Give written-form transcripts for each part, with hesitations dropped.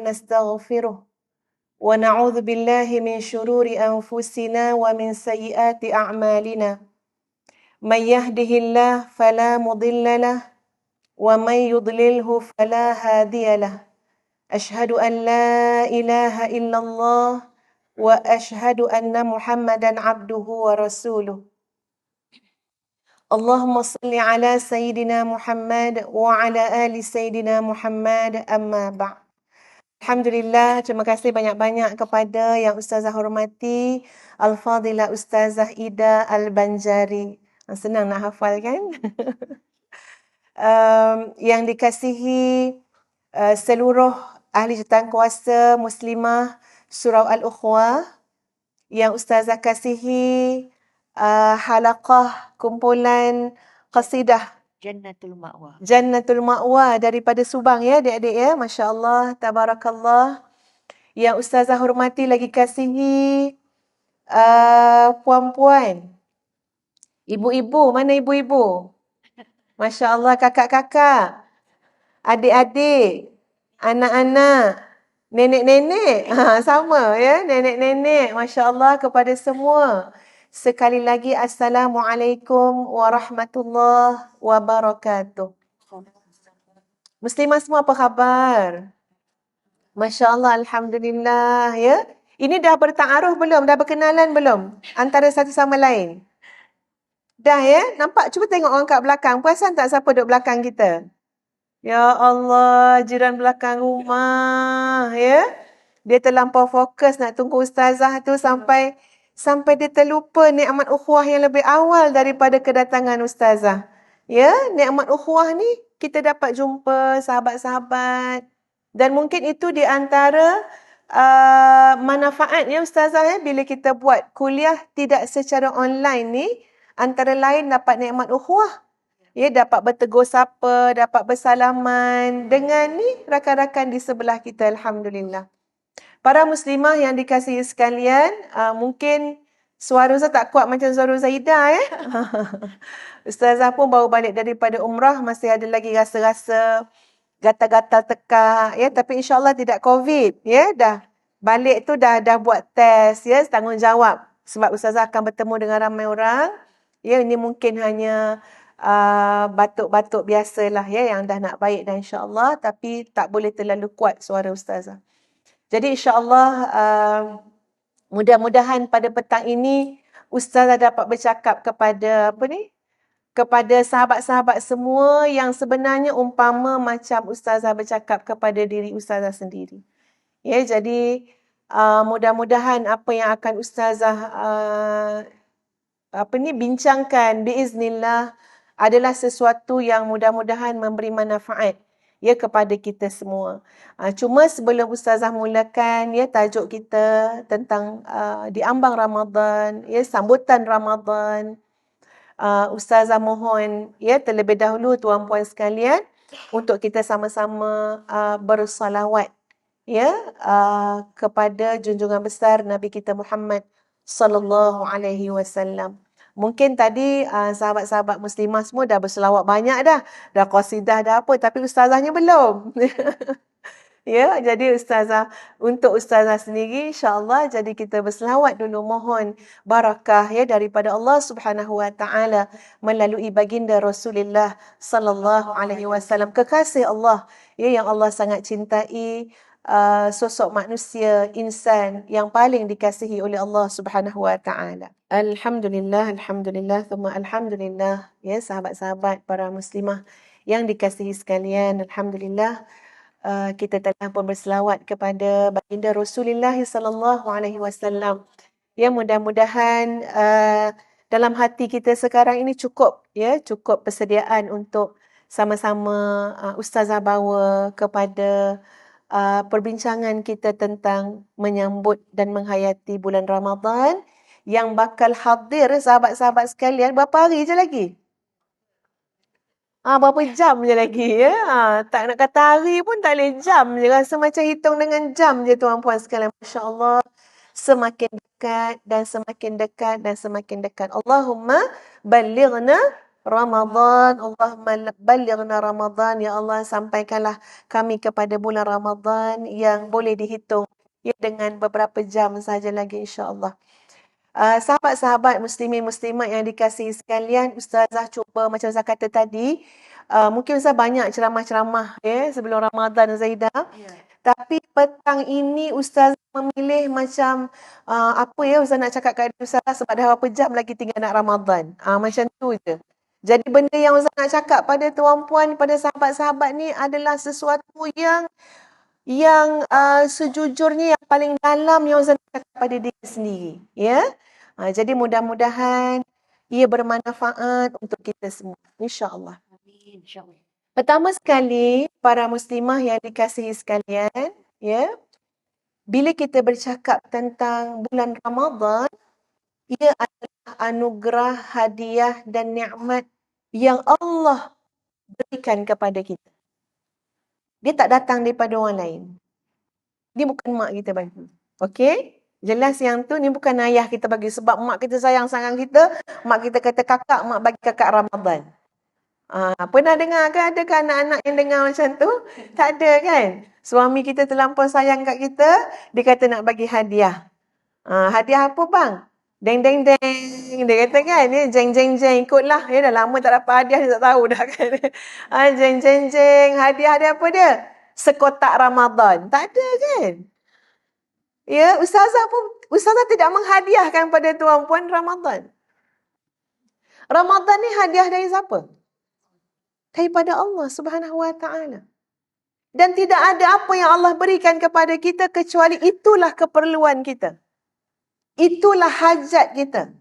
ونستغفره ونعوذ بالله من شرور أنفسنا ومن سيئات أعمالنا من يهده الله فلا مضل له ومن يضلله فلا هادي له أشهد أن لا إله إلا الله وأشهد أن محمدا عبده ورسوله اللهم صل على سيدنا محمد وعلى آل سيدنا محمد أما بعد. Alhamdulillah, terima kasih banyak-banyak kepada yang Ustazah hormati, Al-Fadilah Ustazah Ida Al-Banjari. Senang nak hafal kan? Yang dikasihi seluruh ahli jurukuasa Muslimah Surau Al-Ukhwah, yang Ustazah kasihi halaqah kumpulan qasidah Jannatul Ma'wa daripada Subang ya adik-adik ya, Masya Allah, Tabarakallah. Yang Ustazah hormati lagi kasihi puan-puan, ibu-ibu, mana ibu-ibu? Masya Allah, kakak-kakak, adik-adik, anak-anak, nenek-nenek, sama ya, nenek-nenek, Masya Allah kepada semua. Sekali lagi, Assalamualaikum warahmatullahi wabarakatuh. Muslimah semua apa khabar? Masya Allah, Alhamdulillah ya. Ini dah berta'aruf belum? Dah berkenalan belum? Antara satu sama lain? Dah ya? Nampak? Cuba tengok orang kat belakang. Perasan tak siapa duduk belakang kita? Ya Allah, jiran belakang rumah ya. Dia terlampau fokus nak tunggu ustazah tu sampai dia terlupa nikmat ukhuwah yang lebih awal daripada kedatangan ustazah. Ya, nikmat ukhuwah ni kita dapat jumpa sahabat-sahabat, dan mungkin itu di antara manfaatnya ustazah ya, bila kita buat kuliah tidak secara online ni, antara lain dapat nikmat ukhuwah. Ya, dapat bertegur sapa, dapat bersalaman dengan ni rakan-rakan di sebelah kita, Alhamdulillah. Para muslimah yang dikasihi sekalian, mungkin suara Ustaz tak kuat macam suara Zaidah ya. Ustazah pun baru balik daripada umrah, masih ada lagi rasa-rasa gatal-gatal tekak ya, tapi insya-Allah tidak COVID ya. Dah balik tu dah buat test ya, tanggungjawab sebab ustazah akan bertemu dengan ramai orang. Ya, ini mungkin hanya batuk-batuk biasalah ya, yang dah nak baik dah insya-Allah, tapi tak boleh terlalu kuat suara ustazah. Jadi insya-Allah mudah-mudahan pada petang ini ustazah dapat bercakap kepada kepada sahabat-sahabat semua yang sebenarnya umpama macam ustazah bercakap kepada diri ustazah sendiri. Ya, jadi mudah-mudahan apa yang akan ustazah bincangkan biiznillah adalah sesuatu yang mudah-mudahan memberi manfaat ya kepada kita semua. Cuma sebelum ustazah mulakan ya tajuk kita tentang diambang Ramadan, ya sambutan Ramadan. Ustazah mohon ya terlebih dahulu tuan-puan sekalian untuk kita sama-sama bersalawat ya kepada junjungan besar Nabi kita Muhammad sallallahu alaihi wasallam. Mungkin tadi sahabat-sahabat muslimah semua dah berselawat banyak dah qasidah dah apa, tapi ustazahnya belum. Ya, jadi untuk ustazah sendiri insya-Allah, jadi kita berselawat dulu, mohon barakah ya daripada Allah Subhanahu wa taala melalui baginda Rasulullah sallallahu alaihi wasallam, kekasih Allah ya, yang Allah sangat cintai, sosok manusia insan yang paling dikasihi oleh Allah Subhanahu wa taala. Alhamdulillah, alhamdulillah, thumma alhamdulillah ya sahabat-sahabat para muslimah yang dikasihi sekalian, alhamdulillah. Kita telah pun berselawat kepada baginda Rasulullah sallallahu alaihi wasallam. Ya, mudah-mudahan dalam hati kita sekarang ini cukup persediaan untuk sama-sama ustazah bawa kepada perbincangan kita tentang menyambut dan menghayati bulan Ramadan yang bakal hadir sahabat-sahabat sekalian berapa hari je lagi? Berapa jam je lagi ya. Tak nak kata hari pun tak boleh, jam je. Rasa macam hitung dengan jam je tuan-puan sekalian. Masya Allah. Semakin dekat dan semakin dekat dan semakin dekat. Allahumma balighna Ramadan. Allahumma ballighna Ramadan. Ya Allah, sampaikanlah kami kepada bulan Ramadan yang boleh dihitung ya dengan beberapa jam saja lagi, insya-Allah. Sahabat-sahabat muslimin muslimat yang dikasihi sekalian, Ustazah cuba macam Ustazah kata tadi, mungkin Ustazah banyak ceramah-ceramah sebelum Ramadan, Zaidah. Tapi petang ini Ustazah memilih macam apa Ustazah nak cakap kat Ustazah sebab dah berapa jam lagi tinggal nak Ramadan. Macam tu je. Jadi benda yang Ustazah nak cakap pada tuan-puan, pada sahabat-sahabat ni adalah sesuatu yang sejujurnya yang paling dalam yang Ustazah nak cakap pada diri sendiri. Ya. Jadi mudah-mudahan ia bermanfaat untuk kita semua. InsyaAllah. Amin, insya-Allah. Pertama sekali, para muslimah yang dikasihi sekalian, ya. Bila kita bercakap tentang bulan Ramadan, ia adalah anugerah, hadiah dan nikmat yang Allah berikan kepada kita. Dia tak datang daripada orang lain. Dia bukan mak kita bagi. Okey? Jelas yang tu ni bukan ayah kita bagi. Sebab mak kita sayang sangat kita, mak kita kata kakak, mak bagi kakak Ramadan. Pernah dengar ke ada ke anak-anak yang dengar macam tu? Tak ada kan? Suami kita terlampau sayang kat kita, dia kata nak bagi hadiah. Hadiah apa bang? Deng deng deng. Dia kata kan, jeng jeng jeng, ikutlah. Dah lama tak dapat hadiah, dia tak tahu dah kan. Jeng jeng jeng, hadiah dia apa dia? Sekotak Ramadan. Tak ada kan? Ya, Ustazah tidak menghadiahkan pada tuan-puan Ramadan. Ramadan ni hadiah dari siapa? Daripada Allah Subhanahu Wa Taala. Dan tidak ada apa yang Allah berikan kepada kita kecuali itulah keperluan kita. Itulah hajat kita.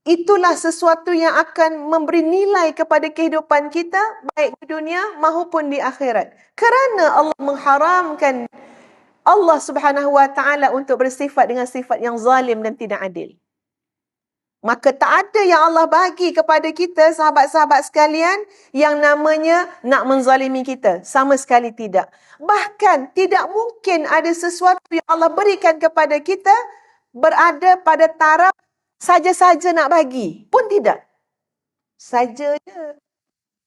Itulah sesuatu yang akan memberi nilai kepada kehidupan kita baik di dunia maupun di akhirat. Kerana Allah mengharamkan Allah Subhanahu Wa Taala untuk bersifat dengan sifat yang zalim dan tidak adil. Maka tak ada yang Allah bagi kepada kita, sahabat-sahabat sekalian, yang namanya nak menzalimi kita. Sama sekali tidak. Bahkan tidak mungkin ada sesuatu yang Allah berikan kepada kita berada pada taraf saja-saja nak bagi. Pun tidak. Saja je.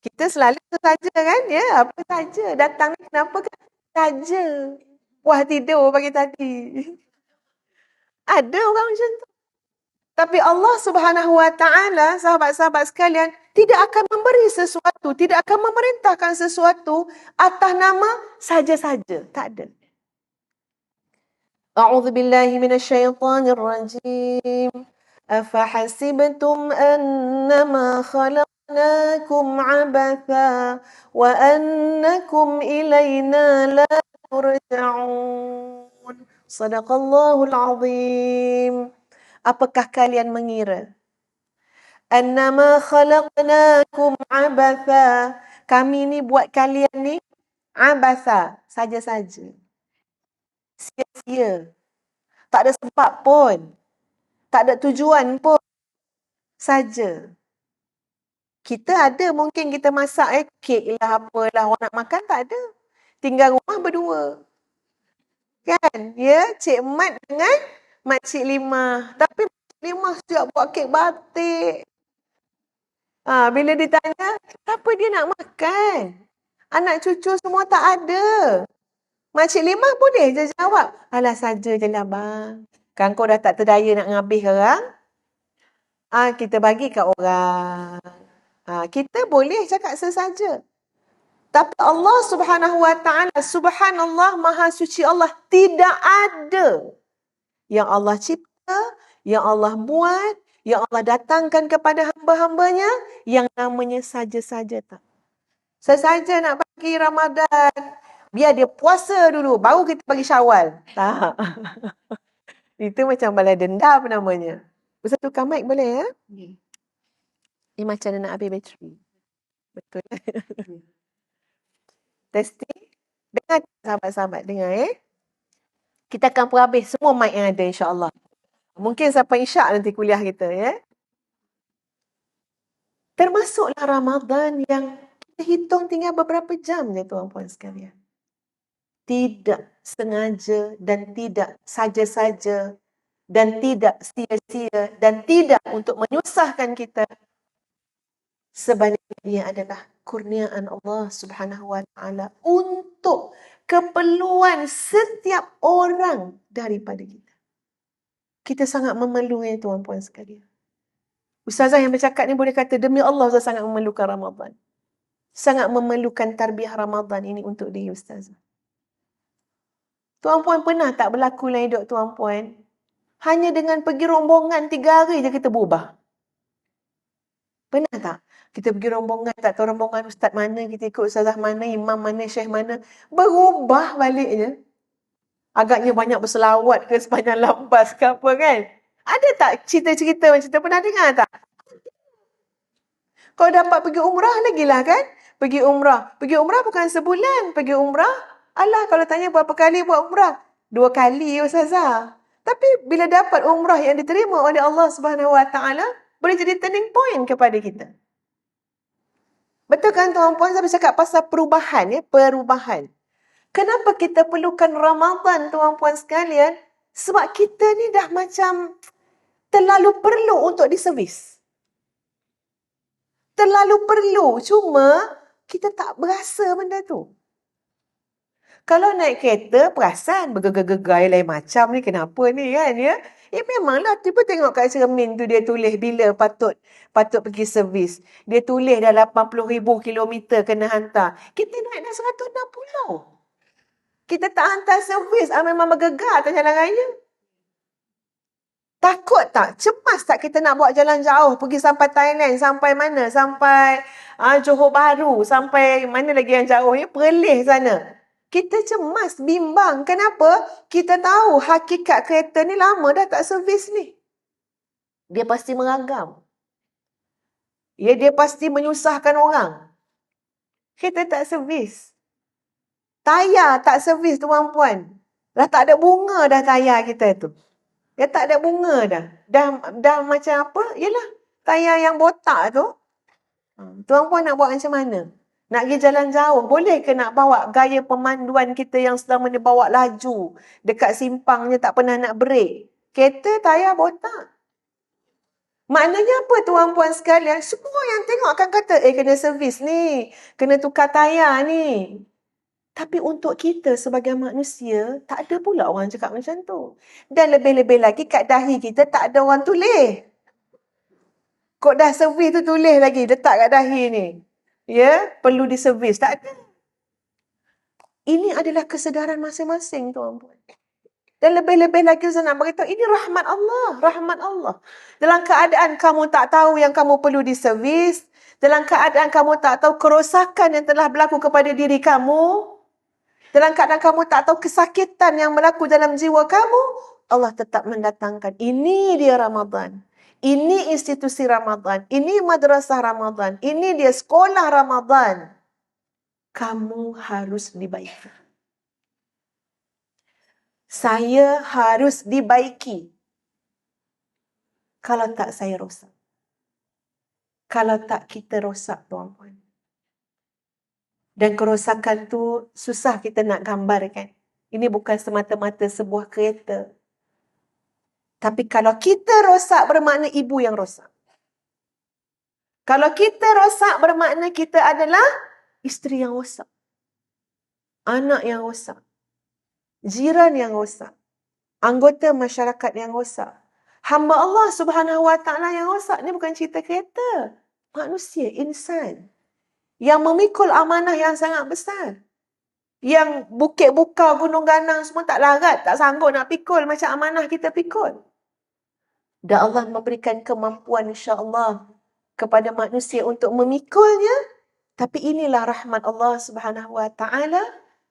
Kita selalu saja kan? Ya, apa saja. Datang ni kenapa kan? Saja. Wah, tidur pagi tadi. Ada orang macam tu. Tapi Allah Subhanahu Wa Taala, sahabat-sahabat sekalian, tidak akan memberi sesuatu, tidak akan memerintahkan sesuatu atas nama saja-saja. Tak ada. A'udzu billahi minasyaitonir rajim. Afahasibtum annama khalaqnakum 'abatha wa annakum ilayna la turja'un. Shadaqallahul 'azim. Apakah kalian mengira? Annama khalaqnakum abatha. Kami ni buat kalian ni abatha. Saja-saja. Sia-sia. Tak ada sebab pun. Tak ada tujuan pun. Saja. Kita ada mungkin kita masak kek lah apalah. Orang nak makan tak ada. Tinggal rumah berdua. Kan? Ya, Cik Mat dengan Makcik Limah. Tapi Makcik Limah setiap buat kek batik. Bila ditanya, apa dia nak makan? Anak cucu semua tak ada. Makcik Limah boleh je jawab. Alah saja je lah bang. Kan kau dah tak terdaya nak ngabih orang. Kita bagi kat orang. Kita boleh cakap sesaja. Tapi Allah Subhanahu Wa Taala, subhanallah, maha suci Allah, tidak ada yang Allah cipta, yang Allah buat, yang Allah datangkan kepada hamba-hambanya yang namanya saja-saja tak. Sesaja nak bagi Ramadan, biar dia puasa dulu, baru kita bagi Syawal. Tak. Itu macam balai dendam namanya. Ustaz tukar mic boleh ya? Ini macam nak habis bateri. Betul. Testing. Dengar sahabat-sahabat, dengar Kita akan perhabis semua mic yang ada insya-Allah. Mungkin sampai Isyak nanti kuliah kita Termasuklah Ramadan yang kita hitung tinggal beberapa jam je tuan-puan sekalian. Tidak sengaja dan tidak saja-saja dan tidak sia-sia dan tidak untuk menyusahkan kita. Sebaliknya ia adalah kurniaan Allah Subhanahu wa taala untuk keperluan setiap orang daripada kita. Kita sangat memerlukannya tuan-puan sekalian. Ustazah yang bercakap ni boleh kata demi Allah Ustazah sangat memerlukan Ramadan. Sangat memerlukan tarbiyah Ramadan ini untuk diri Ustazah. Tuan-puan pernah tak berlaku dalam hidup tuan-puan? Hanya dengan pergi rombongan 3 hari je kita berubah. Pernah tak? Kita pergi rombongan, tak tahu rombongan ustaz mana, kita ikut ustazah mana, imam mana, syekh mana. Berubah baliknya. Agaknya banyak berselawat ke sepanjang lambas ke apa kan? Ada tak cerita-cerita macam tu? Pernah dengar tak? Kalau dapat pergi umrah lagi lah kan? Pergi umrah. Pergi umrah bukan sebulan. Pergi umrah. Alah kalau tanya berapa kali buat umrah? 2 kali ustazah. Tapi bila dapat umrah yang diterima oleh Allah Subhanahu Wa Taala, boleh jadi turning point kepada kita. Betul kan tuan-puan? Saya bercakap pasal perubahan ya, perubahan. Kenapa kita perlukan Ramadan tuan-puan sekalian? Sebab kita ni dah macam terlalu perlu untuk diservis. Terlalu perlu. Cuma kita tak berasa benda tu. Kalau naik kereta, perasan bergegar-gegar lain macam ni. Kenapa ni kan ya? Memanglah tiba tengok kat cermin tu dia tulis bila patut pergi servis. Dia tulis dah 80,000 kilometer kena hantar. Kita naik dah 160. Kita tak hantar servis. Memang bergegar atas jalan raya. Takut tak? Cemas tak kita nak buat jalan jauh? Pergi sampai Thailand, sampai mana? Sampai Johor Bahru, sampai mana lagi yang jauh ya? Perlis sana. Kita cemas, bimbang. Kenapa? Kita tahu hakikat kereta ni lama dah tak servis ni. Dia pasti meragam. Ya, dia pasti menyusahkan orang. Kita tak servis. Tayar tak servis tuan-puan. Dah tak ada bunga dah tayar kita tu. Ya tak ada bunga dah. Dah macam apa? Yelah, tayar yang botak tu. Tuan-puan nak buat macam mana? Nak pergi jalan jauh, boleh ke nak bawa gaya pemanduan kita yang selama ni bawa laju? Dekat simpangnya tak pernah nak break. Kereta tayar botak. Maknanya apa tuan-puan sekalian? Semua yang tengok akan kata, kena servis ni. Kena tukar tayar ni. Tapi untuk kita sebagai manusia, tak ada pula orang cakap macam tu. Dan lebih-lebih lagi kat dahi kita tak ada orang tulis. Kok dah servis tu tulis lagi, letak kat dahi ni. Ya, perlu diservis. Tak ada. Ini adalah kesedaran masing-masing tuan-puan. Dan lebih-lebih lagi saya nak beritahu, ini rahmat Allah. Rahmat Allah. Dalam keadaan kamu tak tahu yang kamu perlu diservis, dalam keadaan kamu tak tahu kerosakan yang telah berlaku kepada diri kamu, dalam keadaan kamu tak tahu kesakitan yang berlaku dalam jiwa kamu, Allah tetap mendatangkan. Ini dia Ramadan. Ini institusi Ramadan. Ini madrasah Ramadan. Ini dia sekolah Ramadan. Kamu harus dibaiki. Saya harus dibaiki. Kalau tak, saya rosak. Kalau tak, kita rosak, tuan-puan. Dan kerosakan tu susah kita nak gambarkan. Ini bukan semata-mata sebuah kereta. Tapi kalau kita rosak, bermakna ibu yang rosak. Kalau kita rosak, bermakna kita adalah isteri yang rosak. Anak yang rosak. Jiran yang rosak. Anggota masyarakat yang rosak. Hamba Allah Subhanahu Wa Taala yang rosak. Ini bukan cerita kereta. Manusia, insan. Yang memikul amanah yang sangat besar. Yang bukit buka, gunung ganang semua tak larat, tak sanggup nak pikul macam amanah kita pikul. Dan Allah memberikan kemampuan insya-Allah kepada manusia untuk memikulnya. Tapi inilah rahmat Allah Subhanahu Wa Taala.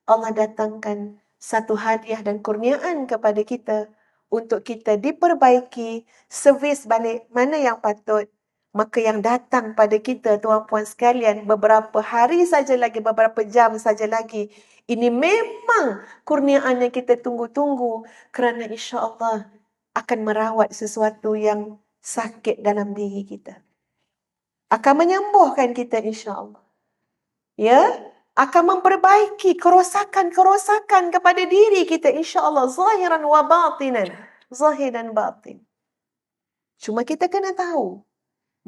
Allah datangkan satu hadiah dan kurniaan kepada kita untuk kita diperbaiki, servis balik mana yang patut. Maka yang datang pada kita tuan-puan sekalian beberapa hari saja lagi, beberapa jam saja lagi, ini memang kurniaan yang kita tunggu-tunggu kerana insya-Allah akan merawat sesuatu yang sakit dalam diri kita. Akan menyembuhkan kita insya-Allah. Ya, akan memperbaiki kerosakan-kerosakan kepada diri kita insya-Allah zahiran wa batinan. Zahir dan batin. Cuma kita kena tahu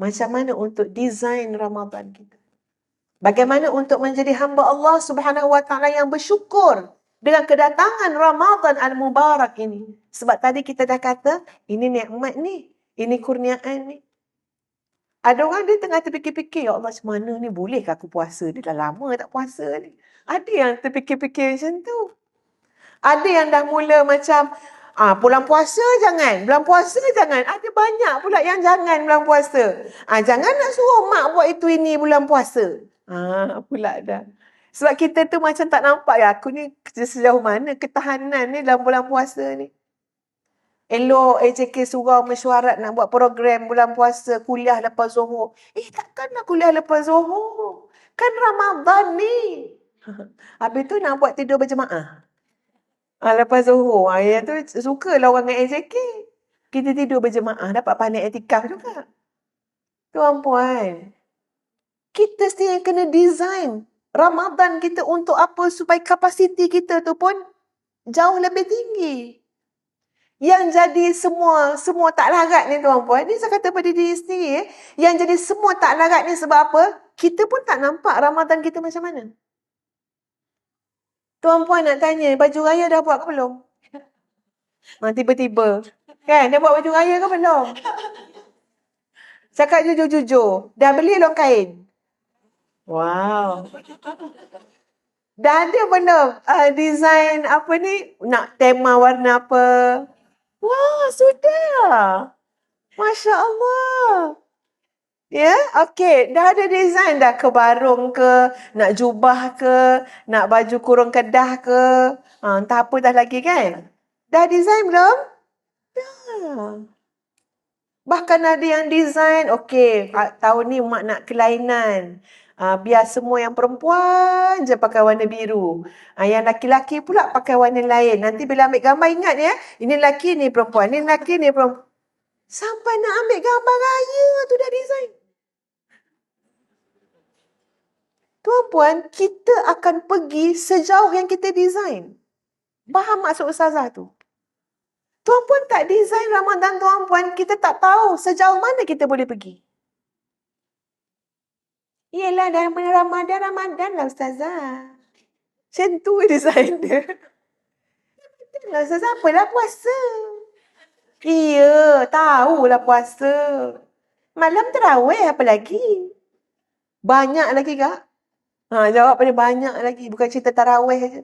Macam mana untuk design Ramadan kita? Bagaimana untuk menjadi hamba Allah Subhanahu Wa Taala yang bersyukur dengan kedatangan Ramadan al-Mubarak ini. Sebab tadi kita dah kata, ini nikmat ni, ini kurniaan ni. Ada orang dia tengah terfikir-fikir, ya Allah macam mana ni, bolehkah aku puasa? Dia dah lama tak puasa ni. Ada yang terfikir-fikir macam tu. Ada yang dah mula macam, bulan puasa jangan, bulan puasa jangan. Ada banyak pula yang jangan bulan puasa. Jangan nak suruh mak buat itu ini bulan puasa. Pula dah. Sebab kita tu macam tak nampak ya, aku ni sejauh mana ketahanan ni dalam bulan puasa ni. Elok AJK surau mesyuarat nak buat program bulan puasa, kuliah lepas Zuhur. Takkanlah kuliah lepas Zuhur. Kan Ramadan ni. Habis tu nak buat tidur berjemaah. Lepas Zuhur. Yang tu sukalah orang dengan AJK. Kita tidur berjemaah, dapat pahala etikaf juga. Tuan-puan, kita sendiri kena design Ramadan kita untuk apa supaya kapasiti kita tu pun jauh lebih tinggi. Yang jadi semua tak larat ni tuan-puan, ni saya kata pada diri sendiri, yang jadi semua tak larat ni sebab apa? Kita pun tak nampak Ramadan kita macam mana. Tuan-puan nak tanya, baju raya dah buat ke belum? Tiba-tiba. Kan, dah buat baju raya ke belum? Cakap jujur-jujur, dah beli belum kain? Wow. Dah ada belum design apa ni? Nak tema warna apa? Wah, sudah. Masya Allah. Ya, okey. Dah ada design dah ke barung ke, nak jubah ke, nak baju kurung kedah ke. Entah apa dah lagi kan? Dah design belum? Dah. Bahkan ada yang design, okey, tahun ni mak nak kelainan. Biar semua yang perempuan je pakai warna biru. Yang laki-laki pula pakai warna lain. Nanti bila ambil gambar ingat ya, ini lelaki, ni perempuan. Ini lelaki, ni perempuan. Sampai nak ambil gambar raya tu dah design. Tuan-puan, kita akan pergi sejauh yang kita design. Faham maksud ustazah tu? Tuan-puan tak design Ramadan tuan-puan, kita tak tahu sejauh mana kita boleh pergi. Yelah, dalam Ramadan lah ustazah. Macam tu design dia. Lah ustazah, apalah puasa? Ya, tahulah puasa. Malam terawih apa lagi? Banyak lagi kak? Jawab pada banyak lagi. Bukan cerita tarawih je.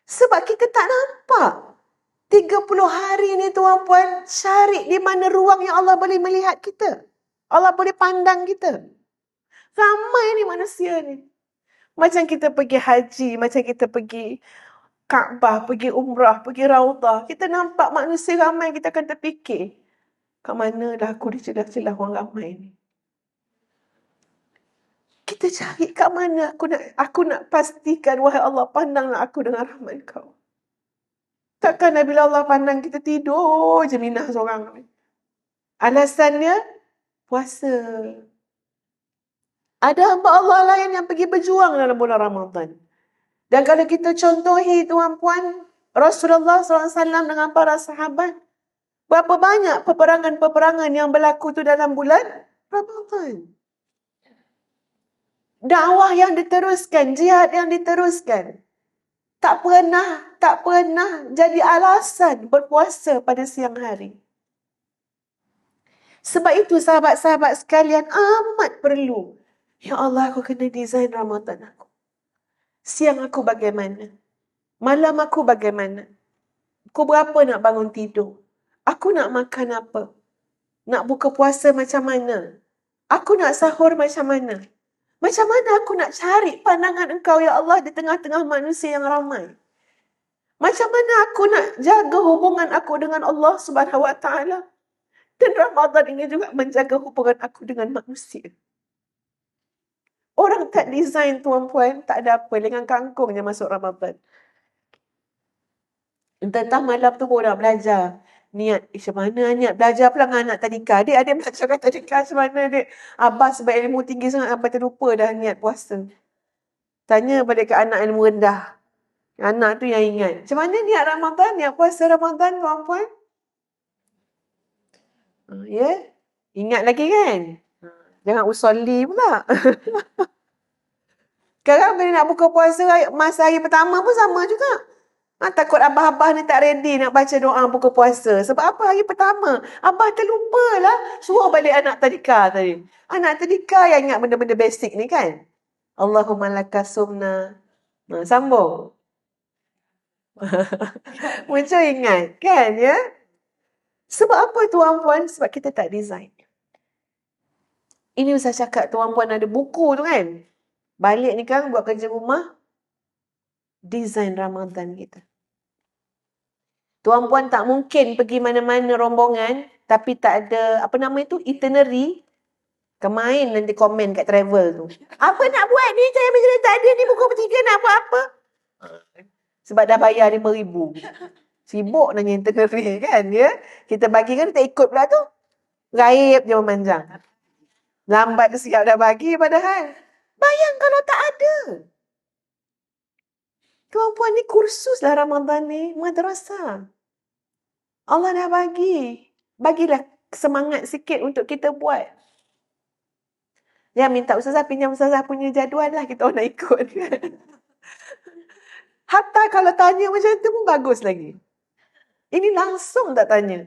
Sebab kita tak nampak. 30 hari ni tuan-puan, cari di mana ruang yang Allah boleh melihat kita. Allah boleh pandang kita. Ramai ni manusia ni. Macam kita pergi haji, macam kita pergi Kaabah, pergi umrah, pergi Raudah. Kita nampak manusia ramai, kita akan terfikir. Kat mana dah aku di celah-celah orang ramai ni? Kita cari kat mana aku nak pastikan, wahai Allah, pandanglah aku dengan rahmat kau. Takkan bila Allah pandang kita tidur je minah seorang ni. Alasannya, puasa. Ada hamba Allah lain yang pergi berjuang dalam bulan Ramadan. Dan kalau kita contohi tuan-puan, Rasulullah SAW dengan para sahabat, berapa banyak peperangan-peperangan yang berlaku tu dalam bulan Ramadan. Dakwah yang diteruskan, jihad yang diteruskan. Tak pernah jadi alasan berpuasa pada siang hari. Sebab itu sahabat-sahabat sekalian amat perlu. Ya Allah, aku kena design Ramadan aku. Siang aku bagaimana? Malam aku bagaimana? Pukul berapa nak bangun tidur? Aku nak makan apa? Nak buka puasa macam mana? Aku nak sahur macam mana? Macam mana aku nak cari pandangan Engkau, ya Allah, di tengah-tengah manusia yang ramai? Macam mana aku nak jaga hubungan aku dengan Allah Subhanahu Wa Taala? Dan Ramadan ini juga menjaga hubungan aku dengan manusia. Orang tak design tuan-puan, tak ada apa. Dengan kangkung je masuk Ramadan. Entah malam tu pun nak belajar. Niat, macam mana niat belajar pula dengan anak tadika. Adik belajar dengan tadika macam mana adik? Abah sebab ilmu tinggi sangat sampai terlupa dah niat puasa. Tanya balik ke anak ilmu rendah. Anak tu yang ingat. Macam mana niat Ramadan, niat puasa Ramadan tuan-puan? Ya? Ingat lagi kan? Jangan usolli pula. Sekarang bila nak buka puasa masa hari pertama pun sama juga. Takut abah-abah ni tak ready nak baca doa buka puasa. Sebab apa hari pertama? Abah terlupa lah. Suruh balik anak tadika tadi. Anak tadika yang ingat benda-benda basic ni kan? Allahumma lakasumna. Sambung. Muncul ingat kan ya? Sebab apa tuan-puan? Sebab kita tak design. Ini Ustaz cakap tuan-puan ada buku tu kan? Balik ni kan buat kerja rumah. Design Ramadan kita. Tuan-puan tak mungkin pergi mana-mana rombongan tapi tak ada, apa nama itu, itinerary. Kemain nanti komen kat travel tu. Apa nak buat ni? Saya macam tak ada ni buku bertiga nak buat apa? Sebab dah bayar RM5,000. Sibuk nanya itinerary kan ya? Kita bagi kan tak ikut pula tu. Raib je memanjang. Lambat siap dah bagi padahal. Bayang kalau tak ada. Tuan-puan ni kursus lah Ramadan ni. Madrasah. Allah dah bagi. Bagilah semangat sikit untuk kita buat. Ya, minta Ustazah pinjam Ustazah punya jadual lah. Kita orang nak ikut. Hatta kalau tanya macam tu pun bagus lagi. Ini langsung tak tanya.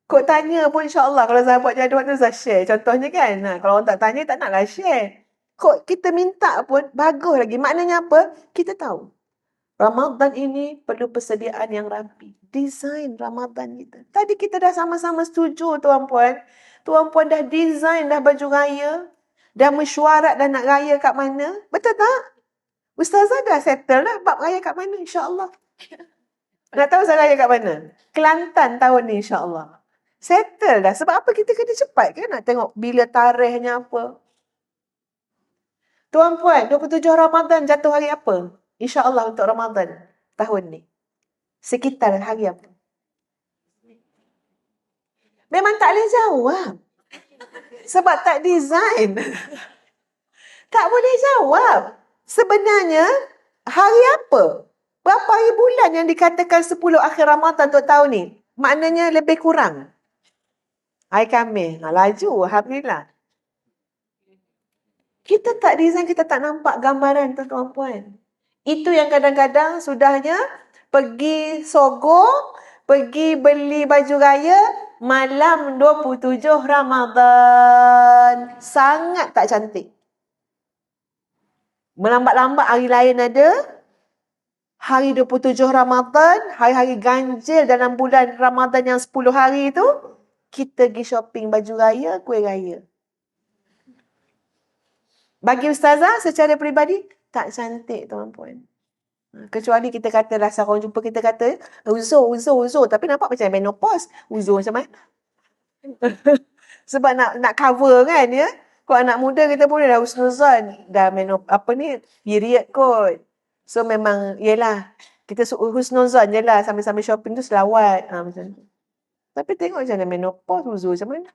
Kau tanya pun insyaAllah kalau saya buat jadual tu saya share. Contohnya kan. Kalau orang tak tanya tak naklah share. Kok kita minta pun bagus lagi. Maknanya apa? Kita tahu. Ramadan ini perlu persediaan yang rapi. Design Ramadan kita. Tadi kita dah sama-sama setuju tuan-puan. Tuan-puan dah design dah baju raya. Dah mesyuarat dah nak raya kat mana. Betul tak? Ustazah dah settle lah bab raya kat mana insyaAllah. Nak tahu saya raya kat mana? Kelantan tahun ni insyaAllah. Settle dah. Sebab apa kita kena cepat kan nak tengok bila tarikhnya apa. Tuan-puan, 27 Ramadan jatuh hari apa? InsyaAllah untuk Ramadan tahun ni. Sekitar hari apa? Memang tak boleh jawab. Sebab tak design. Tak boleh jawab. Sebenarnya, hari apa? Berapa hari bulan yang dikatakan 10 akhir Ramadan untuk tahun ni? Maknanya lebih kurang. Hari Khamis. Laju, Alhamdulillah. Kita tak design, kita tak nampak gambaran tu tuan-puan. Itu yang kadang-kadang sudahnya pergi sogong, pergi beli baju raya malam 27 Ramadan. Sangat tak cantik. Melambat-lambat hari lain ada. Hari 27 Ramadan, hari-hari ganjil dalam bulan Ramadan yang 10 hari tu, kita pergi shopping baju raya, kuih raya. Bagi Ustazah secara peribadi, tak cantik tuan-puan. Kecuali kita kata rasa orang jumpa kita kata uzur. Tapi nampak macam menopause. Uzur macam mana? Sebab nak cover kan ya. Kalau anak muda kita boleh dah husnuzan. Dah period kot. So memang yelah. Kita husnuzan je lah. Sambil-sambil shopping tu selawat. Macam tu. Tapi tengok macam mana menopause uzur macam mana.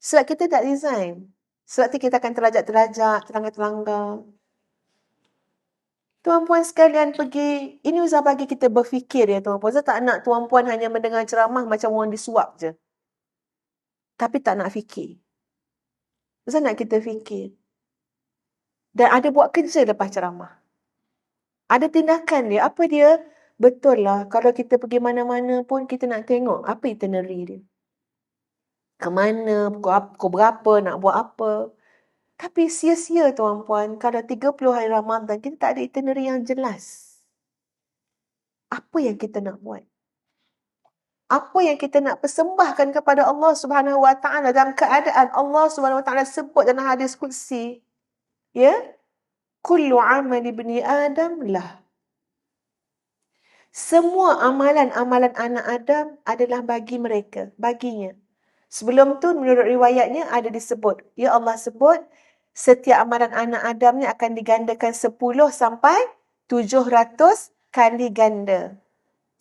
Sebab kita tak design. Sebab tu kita akan terlajak-terlajak, terlanggar-terlanggar. Tuan-puan sekalian pergi, ini Ustaz bagi kita berfikir ya tuan-puan. Ustaz tak nak tuan-puan hanya mendengar ceramah macam orang disuap je. Tapi tak nak fikir. Ustaz nak kita fikir. Dan ada buat kerja lepas ceramah. Ada tindakan dia. Apa dia? Betul lah. Kalau kita pergi mana-mana pun kita nak tengok apa itinerary dia. Ke mana, pukul berapa, nak buat apa. Tapi sia-sia tuan-puan, kalau 30 hari Ramadan, kita tak ada itinerary yang jelas. Apa yang kita nak buat? Apa yang kita nak persembahkan kepada Allah Subhanahu Wa Taala dalam keadaan Allah Subhanahu Wa Taala sebut dalam hadis qudsi. Ya? Kullu amali ibni Adam lah. Semua amalan-amalan anak Adam adalah bagi mereka, baginya. Sebelum tu menurut riwayatnya ada disebut, ya Allah sebut setiap amalan anak Adam ni akan digandakan 10 sampai 700 kali ganda.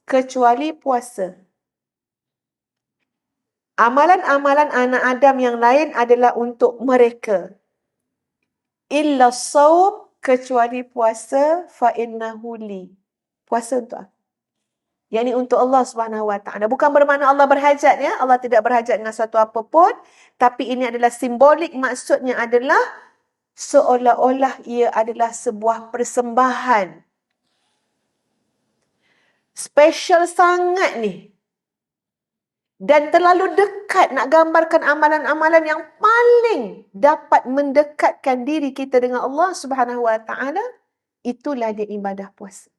Kecuali puasa. Amalan-amalan anak Adam yang lain adalah untuk mereka. Illa shaum, kecuali puasa, fa innahu li. Puasa untuk aku. Yang ini untuk Allah Subhanahu Wa Taala. Bukan bermakna Allah berhajat ya. Allah tidak berhajat dengan satu apapun. Tapi ini adalah simbolik, maksudnya adalah seolah-olah ia adalah sebuah persembahan. Special sangat ni. Dan terlalu dekat nak gambarkan amalan-amalan yang paling dapat mendekatkan diri kita dengan Allah Subhanahu Wa Taala. Itulah dia ibadah puasa.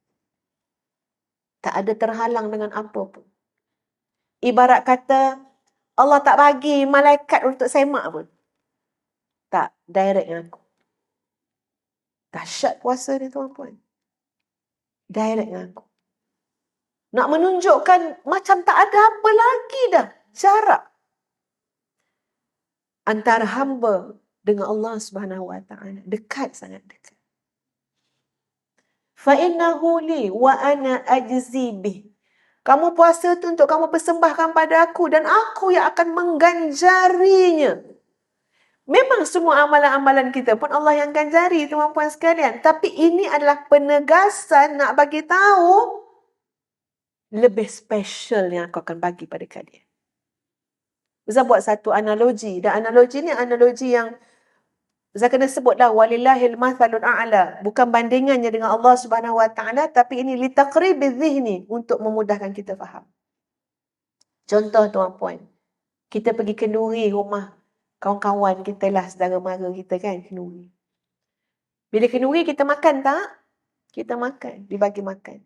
Tak ada terhalang dengan apa pun. Ibarat kata, Allah tak bagi malaikat untuk semak pun. Tak, direct dengan aku. Dahsyat puasa ni tuan-puan. Direct dengan aku. Nak menunjukkan macam tak ada apa lagi dah. Jarak antara hamba dengan Allah Subhanahu Wa Taala. Dekat, sangat dekat. فَإِنَّهُ لِي وَأَنَا أَجْزِي بِهِ. Kamu puasa tu untuk kamu persembahkan pada aku dan aku yang akan mengganjarinya. Memang semua amalan-amalan kita pun Allah yang ganjari, tuan-puan sekalian. Tapi ini adalah penegasan nak bagi tahu lebih special yang aku akan bagi pada kalian. Ustaz buat satu analogi. Dan analogi ni analogi yang Ustaz kena sebutlah walillahil mathalul a'la. Bukan bandingannya dengan Allah Subhanahu Wa Taala, tapi ini litaqribiz zihni, untuk memudahkan kita faham. Contoh tuan-puan, kita pergi kenduri rumah kawan-kawan kita lah, saudara mara kita kan, kenduri. Bila kenduri kita makan tak? Kita makan, dibagi makan.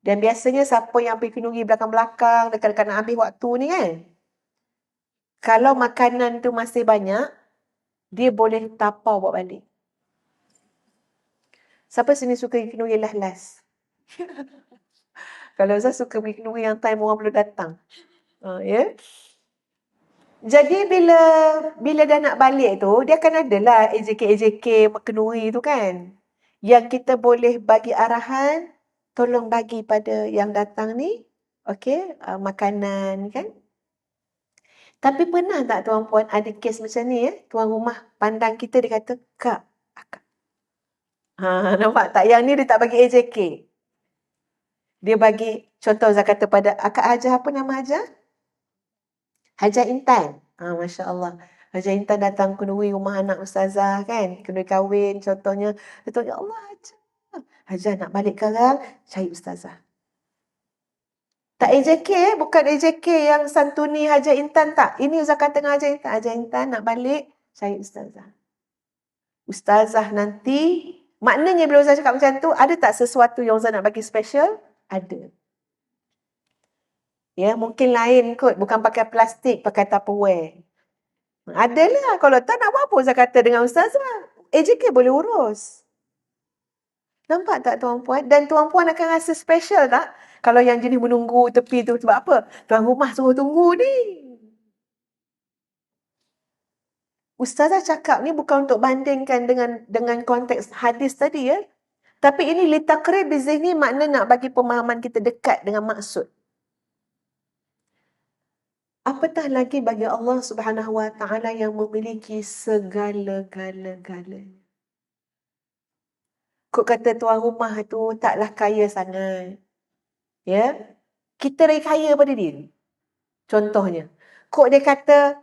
Dan biasanya siapa yang pergi kenduri belakang-belakang, dekat-dekat nak habis waktu ni kan, kalau makanan tu masih banyak, dia boleh tapau bawa balik. Siapa sini suka pergi kenduri last-last? Kalau saya suka pergi kenduri yang time orang belum datang. Ya. Jadi bila dah nak balik tu, dia akan adalah AJK kenduri tu kan. Yang kita boleh bagi arahan, tolong bagi pada yang datang ni, okey, makanan kan. Tapi pernah tak tuan-puan ada kes macam ni ya? Tuan rumah pandang kita, dia kata, Kak, akak. Nampak tak? Yang ni dia tak bagi AJK. Dia bagi, contoh saya kata pada Akak Hajah, apa nama Hajah? Hajah Intan. Masya Allah. Hajah Intan datang kenduri rumah anak ustazah kan. Kenduri kahwin contohnya. Dia tahu, ya Allah Hajah. Hajah nak balik sekarang, cari ustazah. Tak AJK, bukan AJK yang santuni Hajah Intan tak. Ini Ustaz kata dengan Hajah Intan. Hajah Intan nak balik, cari ustazah. Ustazah nanti, maknanya bila Ustaz cakap macam tu, ada tak sesuatu yang Ustaz nak bagi special? Ada. Ya, mungkin lain kot. Bukan pakai plastik, pakai Tupperware. Adalah. Kalau tak nak apa-apa Ustaz kata dengan Ustazah. AJK boleh urus. Nampak tak tuan-puan? Dan tuan-puan akan rasa special tak? Kalau yang jenis menunggu tepi tu sebab apa? Tuan rumah suruh tunggu ni. Ustazah cakap ni bukan untuk bandingkan dengan konteks hadis tadi ya. Tapi ini litaqrib bizihni, makna nak bagi pemahaman kita dekat dengan maksud. Apatah lagi bagi Allah Subhanahu Wa Taala yang memiliki segala-gala-galanya. Kok kata tuan rumah tu taklah kaya sangat. Ya. Kita lagi kaya pada dia. Contohnya. Kok dia kata,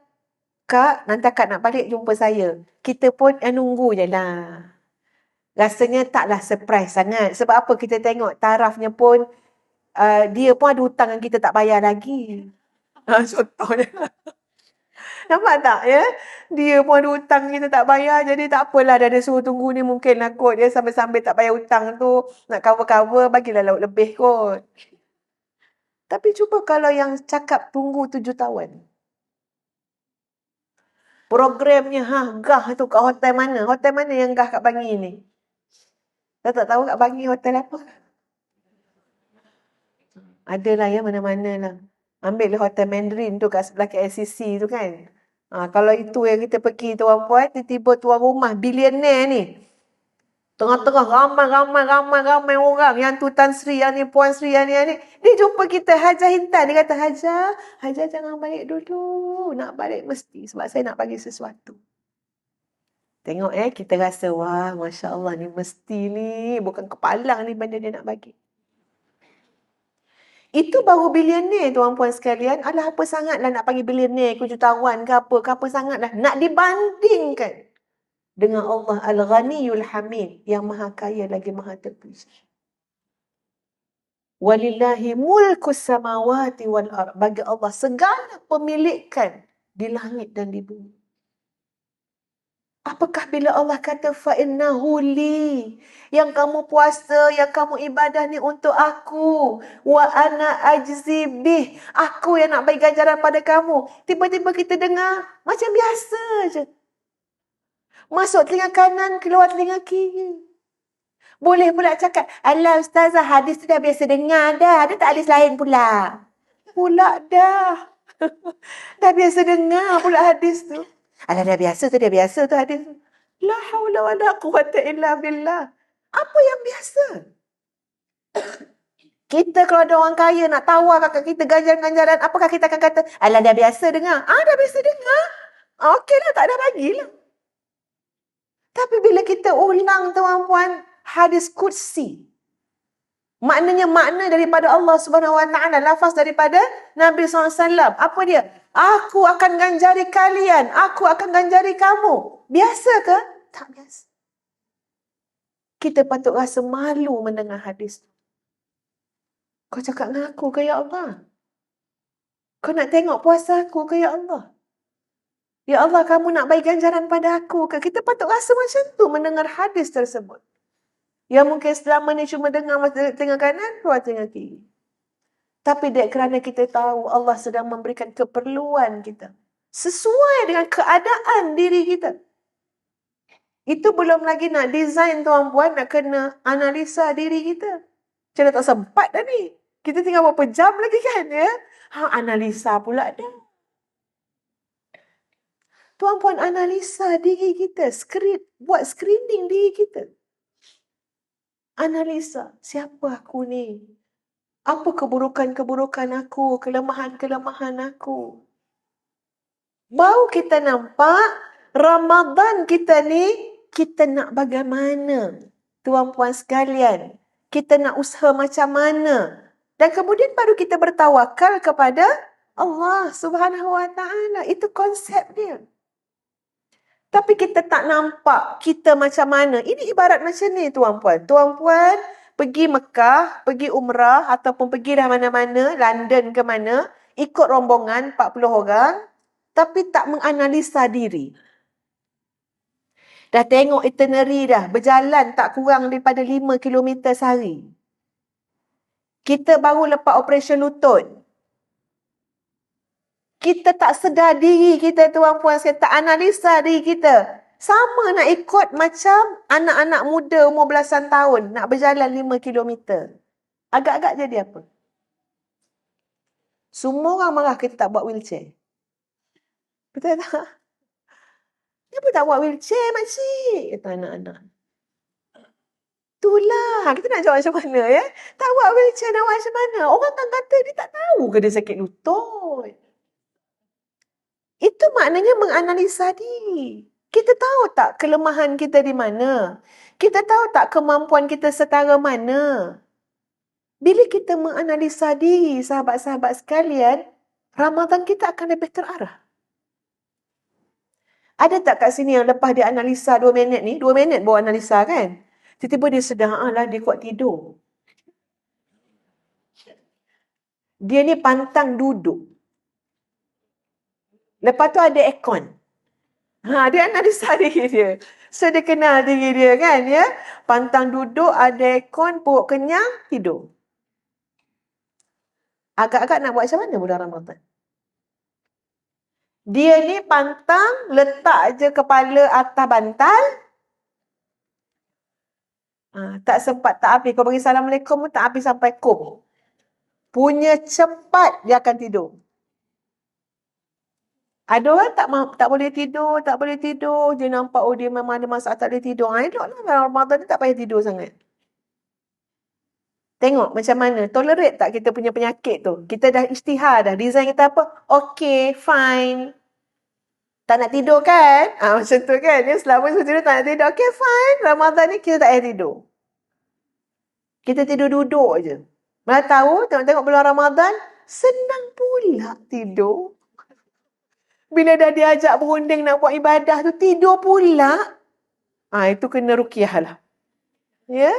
Kak, nanti akak nak balik jumpa saya. Kita pun nunggu je lah. Rasanya taklah surprise sangat. Sebab apa? Kita tengok tarafnya pun, dia pun ada hutang yang kita tak bayar lagi. Contohnya. Nampak tak ya? Dia pun ada hutang kita tak bayar. Jadi tak apalah, dah ada suruh tunggu ni, mungkin lah kot dia sambil-sambil tak bayar hutang tu. Nak cover-cover, bagilah lauk lebih kot. Tapi cuba kalau yang cakap tunggu 7 tahun. Programnya gah tu kat hotel mana? Hotel mana yang gah kat Bangi ni? Saya tak tahu kat Bangi hotel apa. Adalah ya, mana-mana lah. Ambil lah hotel Mandarin tu kat sebelah KLCC tu kan. Kalau itu yang kita pergi tuan-puan, tiba-tiba tuan rumah billionaire ni. Tengah-tengah ramai orang. Yang tu Tan Sri, yang ni Puan Sri, yang ni. Dia jumpa kita Hajah Intan. Dia kata, Hajah jangan balik dulu. Nak balik mesti sebab saya nak bagi sesuatu. Tengok kita rasa, wah Masya Allah ni mesti ni. Bukan kepalang ni benda dia nak bagi. Itu baru bilioner, tuan-puan sekalian. Alah, apa sangatlah nak panggil bilioner ke jutawan ke apa sangatlah. Nak dibandingkan dengan Allah Al-Ghaniyul Hamid yang maha kaya lagi maha terpuji. Walillahi mulkus samawati wal ard. Bagi Allah segala pemilikan di langit dan di bumi. Apakah bila Allah kata fa'innahu li, yang kamu puasa, yang kamu ibadah ni untuk aku, wa ana ajzi bih, aku yang nak bagi ganjaran pada kamu. Tiba-tiba kita dengar macam biasa je. Masuk telinga kanan, keluar telinga kiri. Boleh pula cakap, alah ustazah, hadis tu dah biasa dengar dah. Ada tak hadis lain pula? Pula dah. Dah biasa dengar pula hadis tu. Alah dah biasa tu hadis tu. La haula wa la quwata illa billah. Apa yang biasa? Kita kalau ada orang kaya nak tawar kat kita ganjaran-ganjaran, apakah kita akan kata, alah dah biasa dengar? Dah biasa dengar. Okeylah, tak ada bagilah. Tapi bila kita ulang, tuan-puan, hadis Qudsi, maknanya makna daripada Allah Subhanahu Wa Taala, lafaz daripada Nabi SAW. Apa dia? Aku akan ganjari kalian. Aku akan ganjari kamu. Biasa ke? Tak biasa. Kita patut rasa malu mendengar hadis tu. Kau cakap dengan aku ke ya Allah? Kau nak tengok puasa aku ke ya Allah? Ya Allah, kamu nak bagi ganjaran pada aku ke? Kita patut rasa macam tu mendengar hadis tersebut. Yang mungkin selama ni cuma dengar tengah kanan, keluar tengah kiri. Tapi kerana kita tahu Allah sedang memberikan keperluan kita. Sesuai dengan keadaan diri kita. Itu belum lagi nak design, tuan-puan, nak kena analisa diri kita. Macam dah tak sempat dah ni. Kita tinggal berapa jam lagi kan ya? Analisa pula dah. Tuan-puan, analisa diri kita. Buat screening diri kita. Analisa, siapa aku ni? Apa keburukan-keburukan aku? Kelemahan-kelemahan aku? Baru kita nampak Ramadan kita ni, kita nak bagaimana? Tuan-puan sekalian, kita nak usaha macam mana? Dan kemudian baru kita bertawakal kepada Allah Subhanahu Wa Taala. Itu konsep dia. Tapi kita tak nampak kita macam mana. Ini ibarat macam ni, tuan-puan. Tuan-puan pergi Mekah, pergi Umrah ataupun pergi dah mana-mana, London ke mana, ikut rombongan 40 orang, tapi tak menganalisa diri. Dah tengok itinerary dah, berjalan tak kurang daripada 5 km sehari. Kita baru lepas operasi lutut. Kita tak sedar diri kita, tuan-puan, saya tak analisa diri kita. Sama nak ikut macam anak-anak muda umur belasan tahun nak berjalan 5 km. Agak-agak jadi apa? Semua orang marah kita tak buat wheelchair. Betul tak? Kenapa tak buat wheelchair, makcik? Kata anak-anak. Itulah. Kita nak jawab macam mana ya? Tak buat wheelchair nak buat macam mana? Orang kan kata dia tak tahu ke dia sakit lutut. Itu maknanya menganalisa diri. Kita tahu tak kelemahan kita di mana? Kita tahu tak kemampuan kita setara mana? Bila kita menganalisa diri, sahabat-sahabat sekalian, Ramadan kita akan lebih terarah. Ada tak kat sini yang lepas dia analisa 2 minit ni, 2 minit baru analisa kan? Tiba-tiba dia sedar, lah dia kuat tidur. Dia ni pantang duduk. Lepas tu ada aircon. Dia analisa diri dia. So dia kenal diri dia kan ya. Pantang duduk, ada aircon, perut kenyang, tidur. Agak-agak nak buat macam mana bulan Ramadan? Dia ni pantang letak je kepala atas bantal. Tak sempat, tak habis. Kau bagi Assalamualaikum pun tak habis sampai kum. Punya cepat dia akan tidur. Ada orang tak boleh tidur, tak boleh tidur. Dia nampak dia memang ada masalah tak boleh tidur. Eloklah Ramadan ni tak payah tidur sangat. Tengok macam mana. Tolerate tak kita punya penyakit tu. Kita dah isytihar dah. Design kita apa? Okay, fine. Tak nak tidur kan? Macam tu kan. Ya, selama tidur tak nak tidur. Okay, fine. Ramadan ni kita tak payah tidur. Kita tidur duduk je. Mana tahu, tengok-tengok bulan Ramadan, senang pula tidur. Bila dah diajak berunding nak buat ibadah tu, tidur pula. Itu kena ruqyah lah. Ya?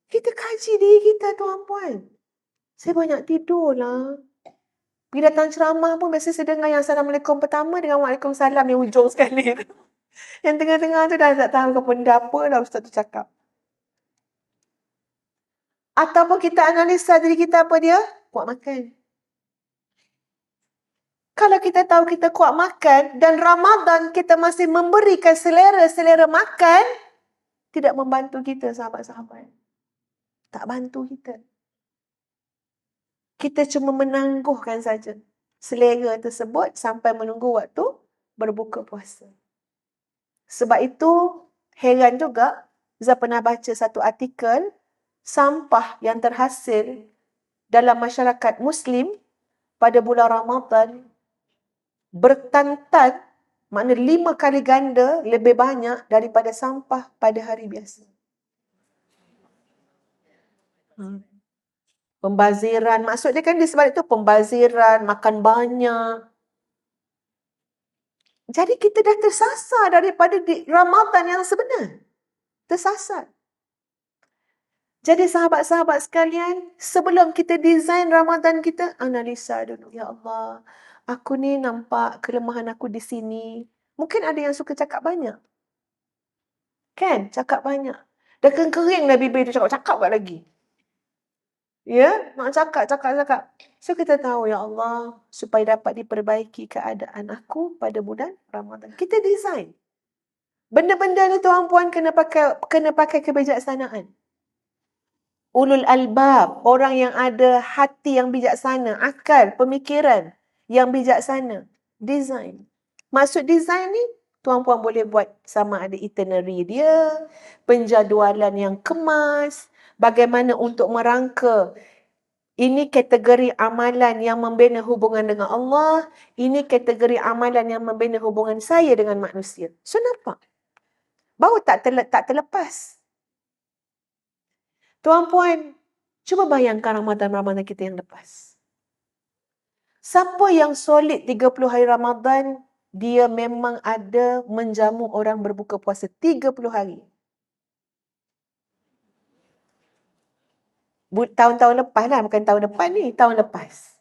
Kita kaji diri kita, tuan-puan. Saya banyak tidur lah. Bila datang ceramah pun, biasa saya dengar yang Assalamualaikum pertama dengan Waalaikumsalam yang hujung sekali. Yang tengah-tengah tu dah tak tahu ke benda apa dah ustaz tu cakap. Ataupun kita analisa diri kita apa dia? Kuat makan. Kalau kita tahu kita kuat makan dan Ramadan kita masih memberikan selera-selera makan, tidak membantu kita sahabat-sahabat. Tak bantu kita. Kita cuma menangguhkan saja selera tersebut sampai menunggu waktu berbuka puasa. Sebab itu heran juga, Zah pernah baca satu artikel sampah yang terhasil dalam masyarakat Muslim pada bulan Ramadan bertantan, makna 5 kali ganda lebih banyak daripada sampah pada hari biasa. Pembaziran, maksudnya kan di sebalik itu pembaziran, makan banyak. Jadi kita dah tersasar daripada Ramadan yang sebenar. Tersasar. Jadi sahabat-sahabat sekalian, sebelum kita design Ramadan kita, analisa dulu. Ya Allah, aku ni nampak kelemahan aku di sini. Mungkin ada yang suka cakap banyak. Kan? Cakap banyak. Dah kering dah bibir tu cakap lagi. Ya? Nak cakap. So kita tahu, ya Allah, supaya dapat diperbaiki keadaan aku pada bulan Ramadan. Kita design. Benda-benda ni tuan-puan kena pakai kebijaksanaan. Ulul albab, orang yang ada hati yang bijaksana, akal, pemikiran yang bijaksana. Design. Maksud design ni, tuan-puan boleh buat sama ada itinerary dia, penjadualan yang kemas, bagaimana untuk merangka. Ini kategori amalan yang membina hubungan dengan Allah, ini kategori amalan yang membina hubungan saya dengan manusia. So nampak? Baru tak terlepas. Tuan-puan, cuba bayangkan Ramadan kita yang lepas. Siapa yang solid 30 hari Ramadan, dia memang ada menjamu orang berbuka puasa 30 hari. Tahun-tahun lepas lah, bukan tahun depan ni, tahun lepas.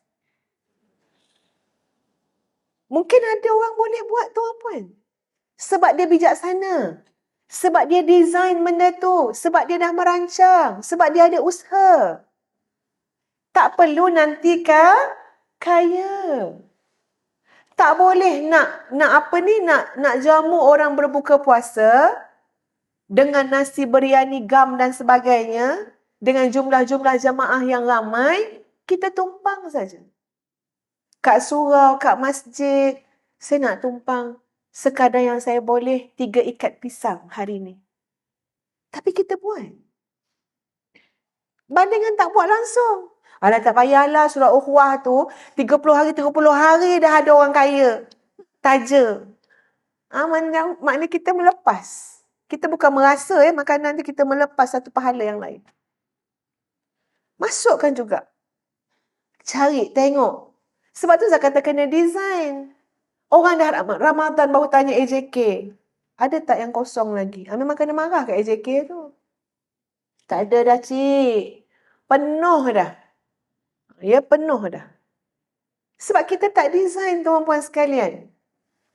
Mungkin ada orang boleh buat tuan-puan. Sebab dia bijaksana. Sebab dia design benda tu. Sebab dia dah merancang. Sebab dia ada usaha. Tak perlu nanti kaya. Tak boleh nak jamu orang berbuka puasa dengan nasi biryani gam dan sebagainya, dengan jumlah-jumlah jamaah yang ramai, kita tumpang saja. Kat surau, kat masjid, saya nak tumpang sekadar yang saya boleh 3 ikat pisang hari ni. Tapi kita buat. Bandingkan tak buat langsung. Alah tak payahlah surah Ukhuwah tu 30 hari dah ada orang kaya. Taja. Maknanya kita melepas. Kita bukan merasa makanan tu kita melepas satu pahala yang lain. Masukkan juga. Cari, tengok. Sebab tu saya kata kena design. Orang dah Ramadan baru tanya AJK. Ada tak yang kosong lagi? Memang kena marah kat AJK tu. Tak ada dah, cik. Penuh dah. Ya, penuh dah. Sebab kita tak design, tuan-puan sekalian.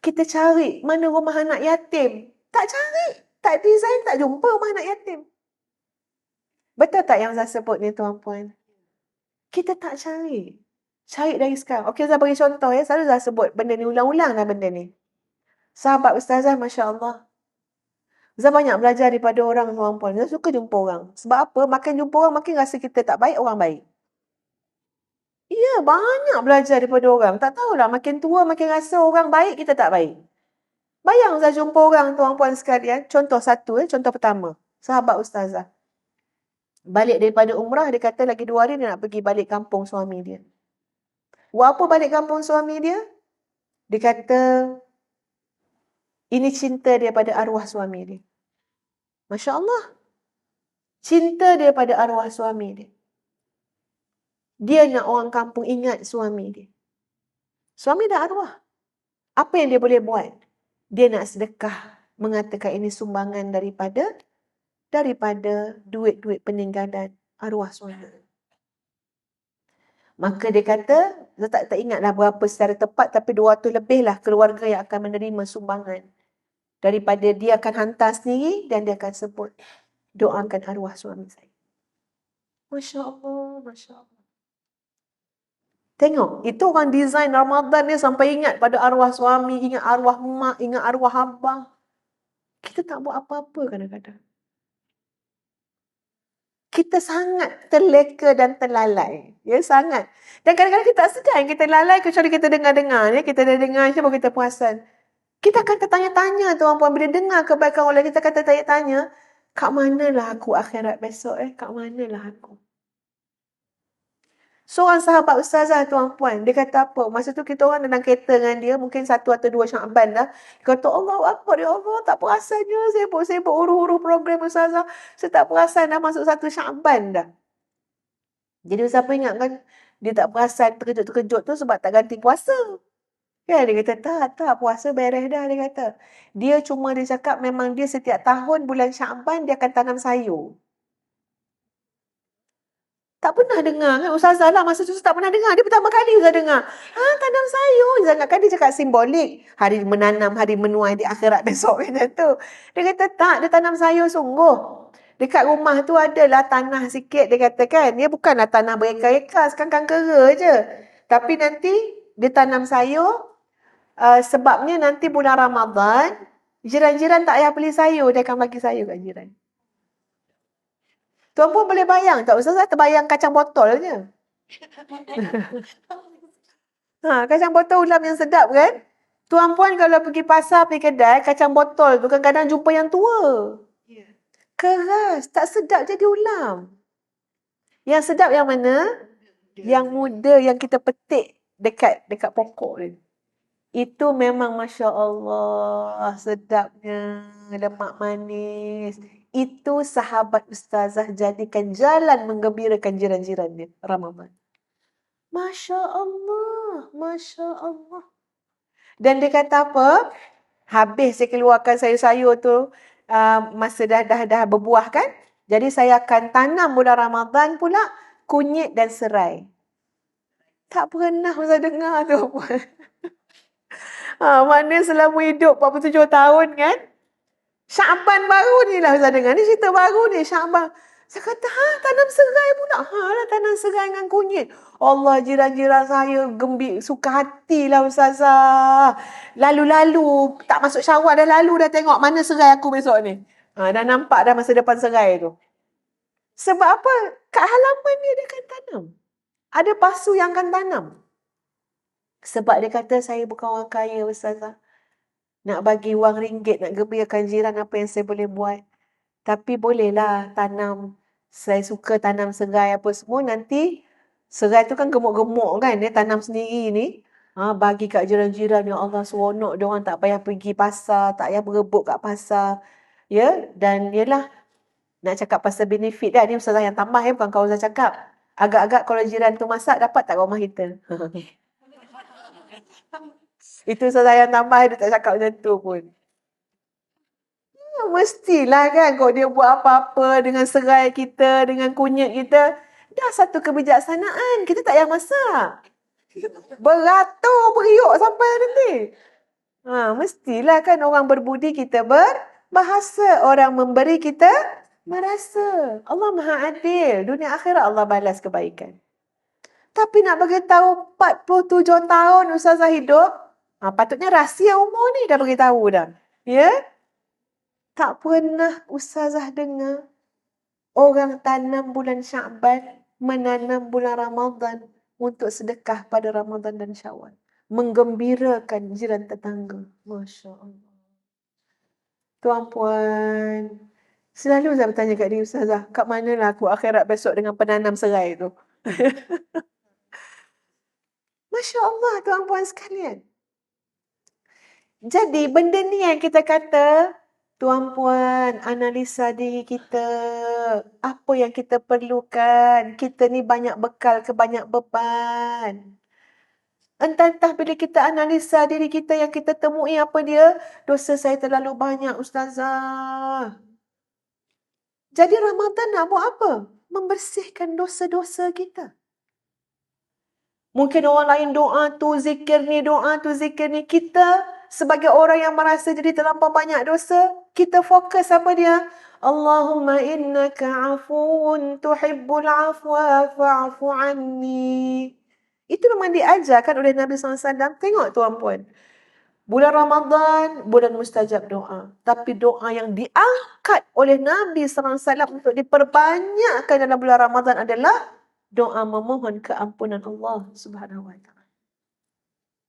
Kita cari mana rumah anak yatim. Tak cari. Tak design, tak jumpa rumah anak yatim. Betul tak yang saya sebut ni, tuan-puan? Kita tak cari. Cari dari sekarang. Okey, saya bagi contoh ya. Selalu saya sebut benda ni, ulang-ulang lah benda ni. Sahabat Ustazah, Masya Allah. Saya banyak belajar daripada orang, tuan-puan. Saya suka jumpa orang. Sebab apa? Makin jumpa orang, makin rasa kita tak baik, orang baik. Ya, banyak belajar daripada orang. Tak tahulah, makin tua, makin rasa orang baik, kita tak baik. Bayang saya jumpa orang, tuan-puan sekalian. Contoh satu, contoh pertama. Sahabat Ustazah. Balik daripada umrah, dia kata lagi 2 hari dia nak pergi balik kampung suami dia. Buat apa balik kampung suami dia? Dia kata, ini cinta dia pada arwah suami dia. Masya Allah. Cinta dia pada arwah suami dia. Dia nak orang kampung ingat suami dia. Suami dah arwah. Apa yang dia boleh buat? Dia nak sedekah. Mengatakan ini sumbangan daripada duit-duit peninggalan arwah suami. Maka dia kata, saya tak ingatlah berapa secara tepat, tapi 200 lebih lah keluarga yang akan menerima sumbangan. Daripada dia akan hantar sendiri dan dia akan sebut, doakan arwah suami saya. Masya Allah, Masya Allah. Tengok, itu orang design Ramadan ni sampai ingat pada arwah suami, ingat arwah mak, ingat arwah abang. Kita tak buat apa-apa kadang-kadang. Kita sangat terleka dan terlalai. Ya, sangat. Dan kadang-kadang kita tak sedar kita lalai kecuali kita dengar-dengar. Ya. Kita dah dengar je baru kita perasan. Kita akan tertanya-tanya tuan-puan. Bila dengar kebaikan orang lain, kita akan tertanya-tanya, kat manalah aku akhirat besok? Kat manalah aku? Seorang sahabat ustazah tuan-puan, dia kata apa? Masa tu kita orang dalam kereta dengan dia, mungkin 1 atau 2 Syakban dah. Dia kata, Allahu Akbar, ya Allah, tak perasannya. Sibuk-sibuk urus-urus program ustazah. Saya tak perasan dah masuk 1 Syakban dah. Jadi siapa ingatkan dia tak perasan terkejut-terkejut tu sebab tak ganti puasa. Kan dia kata, tak, puasa beres dah, dia kata. Dia cakap memang dia setiap tahun bulan Syakban dia akan tanam sayur. Tak pernah dengar kan? Ustazah lah masa tu tak pernah dengar. Dia pertama kali Ustazah dengar. Tanam sayur. Jangan kan dia cakap simbolik. Hari menanam, hari menuai di akhirat besok macam tu. Dia kata tak, dia tanam sayur sungguh. Dekat rumah tu adalah tanah sikit dia kata kan. Dia bukanlah tanah bereka-eka, sekangkang-kera je. Tapi nanti dia tanam sayur. Sebabnya nanti bulan Ramadan, jiran-jiran tak payah beli sayur. Dia akan bagi sayur kat jiran. Tuan pun boleh bayang tak? Ustazah terbayang kacang botol je. Kacang botol ulam yang sedap kan? Tuan puan kalau pergi pasar, pergi kedai, kacang botol tu kadang-kadang jumpa yang tua. Keras, tak sedap jadi ulam. Yang sedap yang mana? Yang muda yang kita petik dekat pokok ni. Itu memang Masya Allah, sedapnya, lemak manis. Itu sahabat ustazah jadikan jalan menggembirakan jiran-jirannya Ramadan. Masya Allah, Masya Allah. Dan dia kata apa? Habis saya keluarkan sayur-sayur tu masa dah berbuah kan? Jadi saya akan tanam bulan Ramadan pula kunyit dan serai. Tak pernah saya dengar tu. Maknanya selama hidup 47 tahun kan? Syakban baru ni lah saya dengar. Ni cerita baru ni, Syakban. Saya kata, tanam serai pula. Lah tanam serai dengan kunyit. Allah, jiran-jiran saya suka hati lah Ustazah. Lalu-lalu, tak masuk Syawal dah lalu dah tengok mana serai aku besok ni. Dah nampak dah masa depan serai tu. Sebab apa? Kat halaman ni dia akan tanam. Ada pasu yang akan tanam. Sebab dia kata, saya bukan orang kaya Ustazah. Nak bagi wang ringgit, nak gembirakan jiran apa yang saya boleh buat. Tapi bolehlah tanam. Saya suka tanam serai apa semua. Nanti serai tu kan gemuk-gemuk kan. Dia tanam sendiri ni. Bagi kat jiran-jiran. Ya Allah, seronok. Diorang tak payah pergi pasar. Tak payah berebut kat pasar. Ya. Dan yelah. Nak cakap pasal benefit dah. Ni Ustazah yang tambah ya. Bukan kau Ustazah cakap. Agak-agak kalau jiran tu masak, dapat tak kat rumah kita? Itu Ustazah yang tambah. Dia tak cakap macam tu pun. Mestilah kan kalau dia buat apa-apa dengan serai kita, dengan kunyit kita. Dah satu kebijaksanaan. Kita tak payah masak. Beratur, beriuk sampai nanti. Mestilah kan orang berbudi kita berbahasa. Orang memberi kita merasa. Allah Maha Adil. Dunia akhirat Allah balas kebaikan. Tapi nak bagi tahu 47 tahun Ustazah hidup, patutnya rahsia umur ni dah bagi tahu dah. Ya? Tak pernah Ustazah dengar orang tanam bulan Syakban, menanam bulan Ramadan untuk sedekah pada Ramadan dan Syawal. Menggembirakan jiran tetangga. Masya Allah. Tuan-puan, selalu saya bertanya kat diri Ustazah, kat manalah aku akhirat besok dengan penanam serai tu? Masya Allah, tuan-puan sekalian. Jadi, benda ni yang kita kata, Tuan-puan, analisa diri kita. Apa yang kita perlukan? Kita ni banyak bekal ke banyak beban? Entah-entah bila kita analisa diri kita yang kita temui apa dia? Dosa saya terlalu banyak, Ustazah. Jadi Ramadan nak buat apa? Membersihkan dosa-dosa kita. Mungkin orang lain doa tu, zikir ni, doa tu, zikir ni. Kita sebagai orang yang merasa jadi terlampau banyak dosa, kita fokus apa dia? Allahumma innaka afuun tuhibbul afwa fa'fu anni. Itu memang diajarkan oleh Nabi SAW. Tengok tuan-puan. Bulan Ramadan, bulan mustajab doa. Tapi doa yang diangkat oleh Nabi SAW untuk diperbanyakkan dalam bulan Ramadan adalah doa memohon keampunan Allah Subhanahu Wa Taala.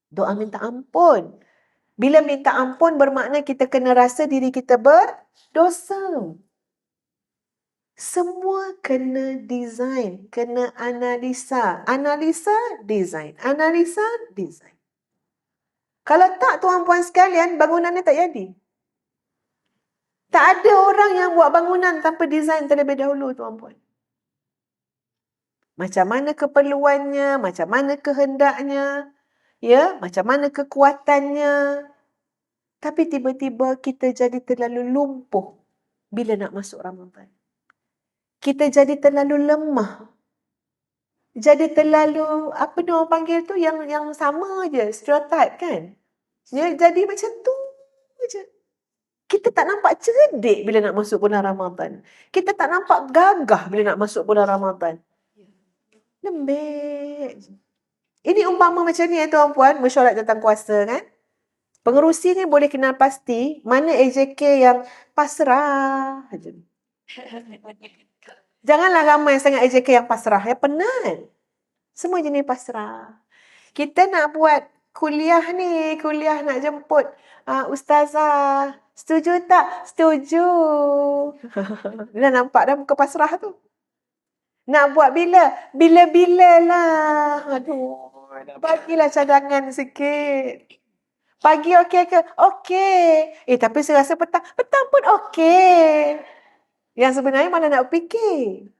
Doa minta ampun. Bila minta ampun bermakna kita kena rasa diri kita berdosa. Semua kena design, kena analisa. Analisa, design. Analisa, design. Kalau tak tuan-puan sekalian, bangunannya tak jadi. Tak ada orang yang buat bangunan tanpa design terlebih dahulu tuan-puan. Macam mana keperluannya, macam mana kehendaknya, ya, macam mana kekuatannya. Tapi tiba-tiba kita jadi terlalu lumpuh bila nak masuk Ramadan. Kita jadi terlalu lemah. Jadi terlalu, apa dia orang panggil tu, yang sama je, stereotype kan. Jadi macam tu je. Kita tak nampak cerdik bila nak masuk bulan Ramadan. Kita tak nampak gagah bila nak masuk bulan Ramadan. Lembik je. Ini umpama macam ni tuan-puan, mesyuarat tentang kuasa kan. Pengerusi ni boleh kenal pasti mana AJK yang pasrah. Janganlah ramai sangat AJK yang pasrah. Ya penat. Semua jenis pasrah. Kita nak buat kuliah ni. Kuliah nak jemput ustazah. Setuju tak? Setuju. Dah nampak dah muka pasrah tu. Nak buat bila? Bila-bila lah. Aduh. Bagilah cadangan sikit. Pagi okey ke? Okey. Tapi saya rasa petang. Petang pun okey. Yang sebenarnya mana nak fikir.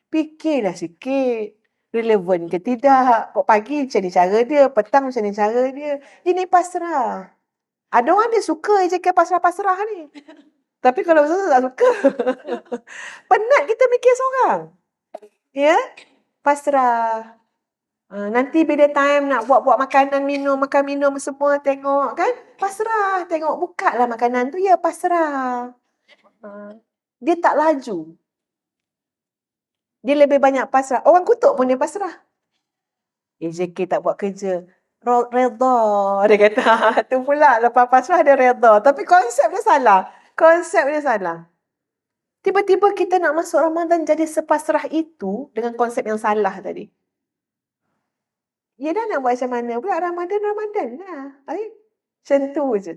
Fikirlah sikit. Relevan ke tidak. Kok pagi macam ni cara dia. Petang macam ni cara dia. Ini pasrah. Ada orang dia suka je ke pasrah-pasrah ni. Tapi kalau saya tak suka. Penat kita mikir seorang. Ya? Pasrah. Nanti bila time nak buat-buat makanan, makan minum semua, tengok kan? Pasrah. Tengok, buka lah makanan tu. Ya, pasrah. Dia tak laju. Dia lebih banyak pasrah. Orang kutuk pun dia pasrah. AJK tak buat kerja. Redha. Dia kata, tu pula lepas pasrah dia redha. Tapi konsep dia salah. Konsep dia salah. Tiba-tiba kita nak masuk Ramadan jadi sepasrah itu dengan konsep yang salah tadi. Ya dah nak buat macam mana pula Ramadan lah. Macam tu je.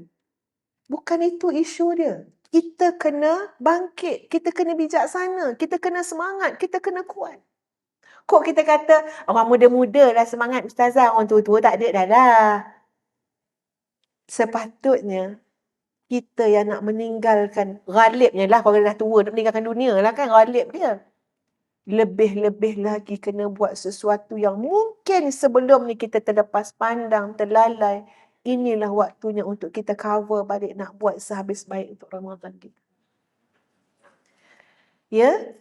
Bukan itu isu dia. Kita kena bangkit. Kita kena bijaksana. Kita kena semangat. Kita kena kuat. Kok kita kata orang muda-muda lah semangat ustazah. Orang tua-tua tak ada dah lah. Sepatutnya kita yang nak meninggalkan ghalibnya lah. Kalau dah tua nak meninggalkan dunia lah kan. Ghalib dia. Lebih-lebih lagi kena buat sesuatu yang mungkin sebelum ni kita terlepas pandang, terlalai. Inilah waktunya untuk kita cover balik nak buat sehabis baik untuk Ramadan kita. Ya?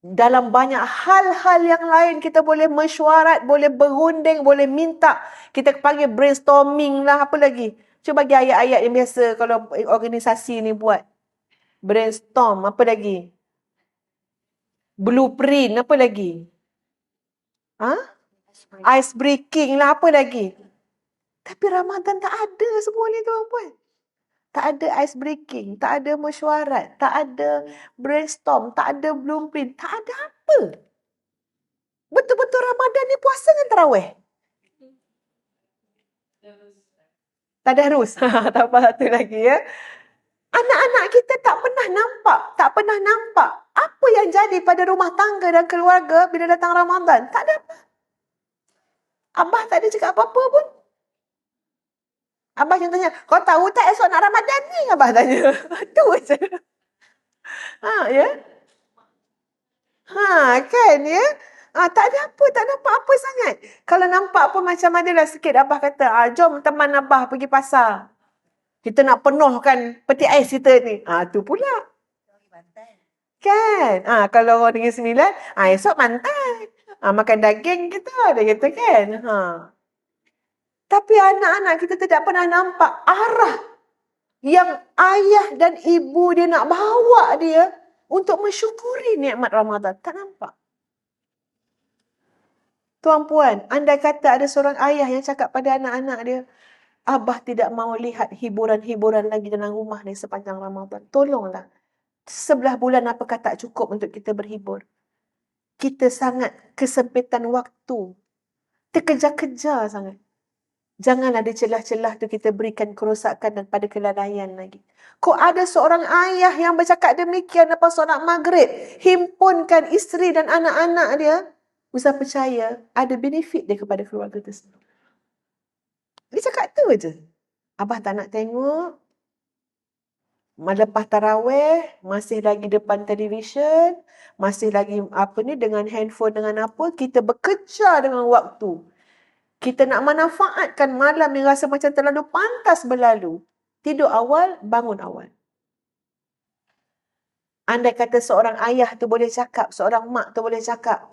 Dalam banyak hal-hal yang lain kita boleh mesyuarat, boleh berunding, boleh minta. Kita panggil brainstorming lah, apa lagi. Cuba bagi ayat-ayat yang biasa kalau organisasi ni buat. Brainstorm, apa lagi? Blueprint, apa lagi? Ice breaking lah, apa lagi? Tapi Ramadan tak ada semua ni tuan-puan. Tak ada ice breaking, tak ada mesyuarat, tak ada brainstorm, tak ada blueprint, tak ada apa. Betul-betul Ramadan ni puasa dengan tarawih. Tadarus. Tak apa satu lagi ya. Anak-anak kita tak pernah nampak apa yang jadi pada rumah tangga dan keluarga bila datang Ramadan. Tak ada apa. Abah tak ada cakap apa-apa pun. Abah contohnya, kau tahu tak esok nak Ramadan ni? Abah tanya. Tu je. Ya. Kan ya. Tak ada apa, tak nampak apa sangat. Kalau nampak pun macam adalah sikit. Abah kata, jom teman Abah pergi pasar. Kita nak penuhkan peti ais kita ni. Tu pula. Kan? Kalau orang Negeri Sembilan, esok mantai. Makan daging kita, dia kata kan. Tapi anak-anak kita tidak pernah nampak arah yang ayah dan ibu dia nak bawa dia untuk mensyukuri nikmat Ramadan. Tak nampak. Tuan-puan, andai kata ada seorang ayah yang cakap pada anak-anak dia, Abah tidak mahu lihat hiburan-hiburan lagi dalam rumah ni sepanjang Ramadan. Tolonglah. 11 bulan apakah tak cukup untuk kita berhibur? Kita sangat kesempitan waktu. Terkejar-kejar sangat. Janganlah di celah-celah tu kita berikan kerosakan dan pada kelalaian lagi. Kok ada seorang ayah yang bercakap demikian lepas solat maghrib, himpunkan isteri dan anak-anak dia, Ustaz percaya ada benefit dia kepada keluarga tersebut. Dia cakap tu je. Abah tak nak tengok. Lepas tarawih, masih lagi depan televisyen, masih lagi dengan handphone, dengan apa, kita bekerja dengan waktu. Kita nak manfaatkan malam yang rasa macam terlalu pantas berlalu. Tidur awal, bangun awal. Andai kata seorang ayah tu boleh cakap, seorang mak tu boleh cakap,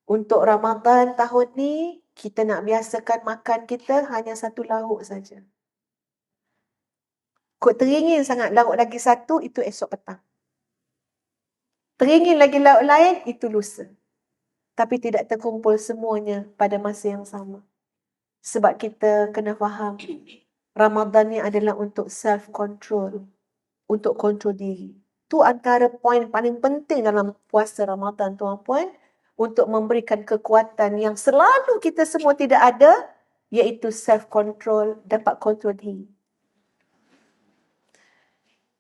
untuk Ramadan tahun ni, kita nak biasakan makan kita hanya satu lauk saja. Kok teringin sangat lauk lagi satu, itu esok petang. Teringin lagi lauk lain, itu lusa. Tapi tidak terkumpul semuanya pada masa yang sama. Sebab kita kena faham, Ramadan ni adalah untuk self-control. Untuk kontrol diri. Tu antara poin paling penting dalam puasa Ramadan, tuan-puan. Untuk memberikan kekuatan yang selalu kita semua tidak ada, iaitu self-control, dapat kontrol diri.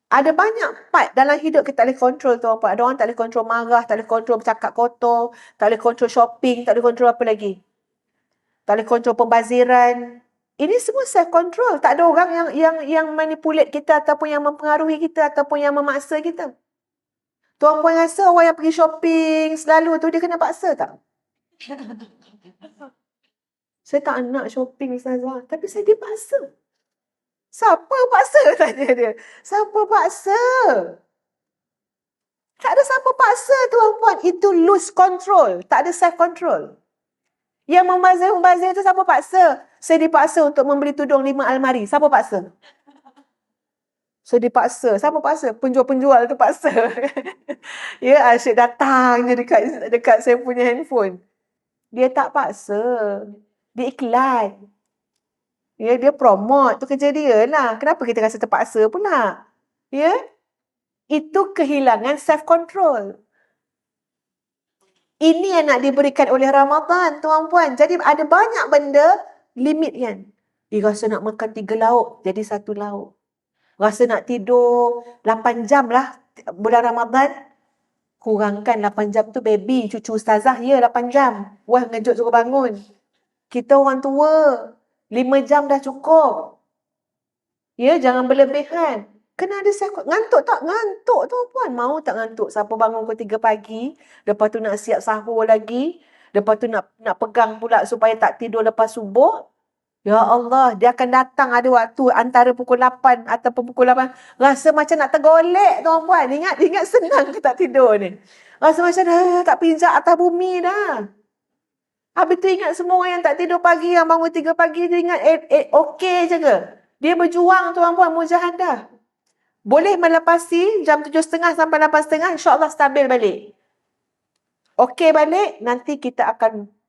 Ada banyak part dalam hidup kita tak boleh kontrol, tuan-puan. Ada orang tak boleh kontrol marah, tak boleh kontrol bercakap kotor, tak boleh kontrol shopping, tak boleh kontrol apa lagi. Tak boleh kontrol pembaziran. Ini semua self-control. Tak ada orang yang manipulate kita ataupun yang mempengaruhi kita ataupun yang memaksa kita. Tuan-puan rasa orang yang pergi shopping selalu tu dia kena paksa tak? Saya tak nak shopping, Ustazah. Tapi saya dipaksa. Siapa paksa? Tanya dia. Siapa paksa? Tak ada siapa paksa, tuan-puan. Itu lose control. Tak ada self-control. Yang membazir-membazir tu siapa paksa? Saya dipaksa untuk membeli tudung 5 almari. Siapa paksa? Saya dipaksa. Siapa paksa? Penjual-penjual tu paksa. Ya, asyik datang je dekat saya punya handphone. Dia tak paksa. Dia iklan. Ya, dia promote. Tu kerja dia lah. Kenapa kita rasa terpaksa pula? Ya? Itu kehilangan self-control. Ini yang nak diberikan oleh Ramadan, tuan-puan. Jadi ada banyak benda limit kan. Rasa nak makan 3 lauk, jadi 1 lauk. Rasa nak tidur 8 jam lah bulan Ramadan. Kurangkan 8 jam tu baby, cucu ustazah, 8 jam. Wah, ngejut suruh bangun. Kita orang tua, 5 jam dah cukup. Ya, jangan berlebihan. Kena ada ngantuk tak? Ngantuk tu puan. Mau tak ngantuk? Siapa bangun pukul 3 pagi, lepas tu nak siap sahur lagi, lepas tu nak pegang pula supaya tak tidur lepas subuh. Ya Allah, dia akan datang ada waktu antara pukul 8 ataupun pukul 8. Rasa macam nak tergolek, tuan-puan. Ingat senang ke tak tidur ni? Rasa macam tak pijak atas bumi dah. Habis tu ingat semua orang yang tak tidur pagi, yang bangun 3 pagi, dia ingat okey je ke? Dia berjuang, tuan-puan, mujahadah. Boleh melepasi jam 7.30 sampai 8.30, insyaAllah stabil balik. Okey balik, nanti kita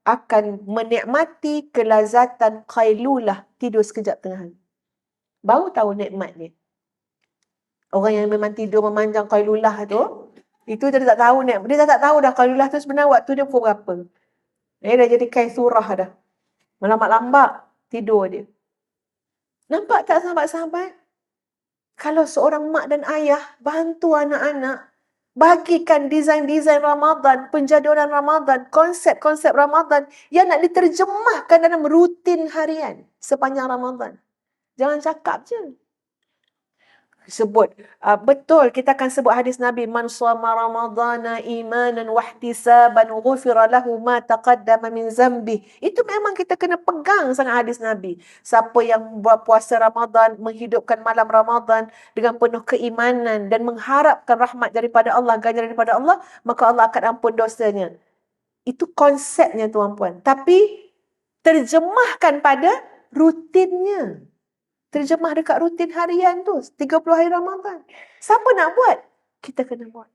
akan menikmati kelazatan qailulah, tidur sekejap tengah hari. Baru tahu nikmat ni. Orang yang memang tidur memanjang qailulah tu, itu dia tak tahu nikmat. Dia tak tahu dah qailulah tu sebenarnya waktu dia pukul berapa. Dah jadi kaisurah dah. Melambat-lambat tidur dia. Nampak tak sahabat-sahabat? Kalau seorang mak dan ayah bantu anak-anak, bagikan desain-desain Ramadan, penjadualan Ramadan, konsep-konsep Ramadan yang nak diterjemahkan dalam rutin harian sepanjang Ramadan. Jangan cakap je. Sebut. Betul, kita akan sebut hadis Nabi. Man shoma ramadhana imanan wahtisaban ghufira lahu ma taqaddama min zambi. Itu memang kita kena pegang sangat hadis Nabi. Siapa yang berpuasa Ramadan, menghidupkan malam Ramadan dengan penuh keimanan dan mengharapkan rahmat daripada Allah, ganjaran daripada Allah, maka Allah akan ampun dosanya. Itu konsepnya tuan-puan. Tapi terjemahkan pada rutinnya. Terjemah dekat rutin harian tu. 30 hari Ramadan. Siapa nak buat? Kita kena buat.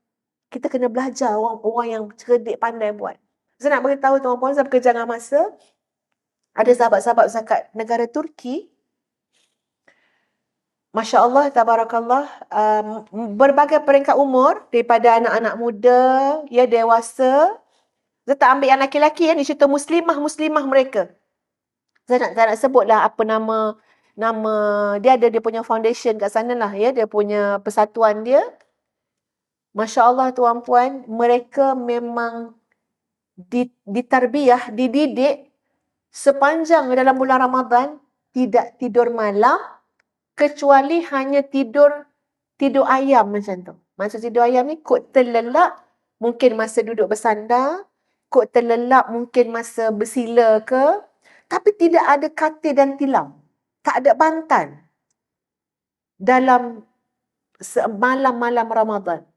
Kita kena belajar orang yang cerdik pandai buat. Saya nak beritahu tuan-puan, saya bekerja dengan masa. Ada sahabat-sahabat zakat negara Turki. Masya Allah, tabarakallah. Berbagai peringkat umur. Daripada anak-anak muda, ya dewasa. Saya tak ambil yang lelaki-lelaki, ni cerita muslimah mereka. Saya nak sebutlah apa nama dia, ada dia punya foundation kat sana lah, ya, dia punya persatuan dia. Masya Allah tuan-puan, mereka memang ditarbiyah, dididik sepanjang dalam bulan Ramadan tidak tidur malam, kecuali hanya tidur ayam macam tu. Masa tidur ayam ni kot terlelap, mungkin masa duduk bersandar, kot terlelap mungkin masa bersila ke, tapi tidak ada katil dan tilam. Tak ada bantal dalam malam-malam Ramadan.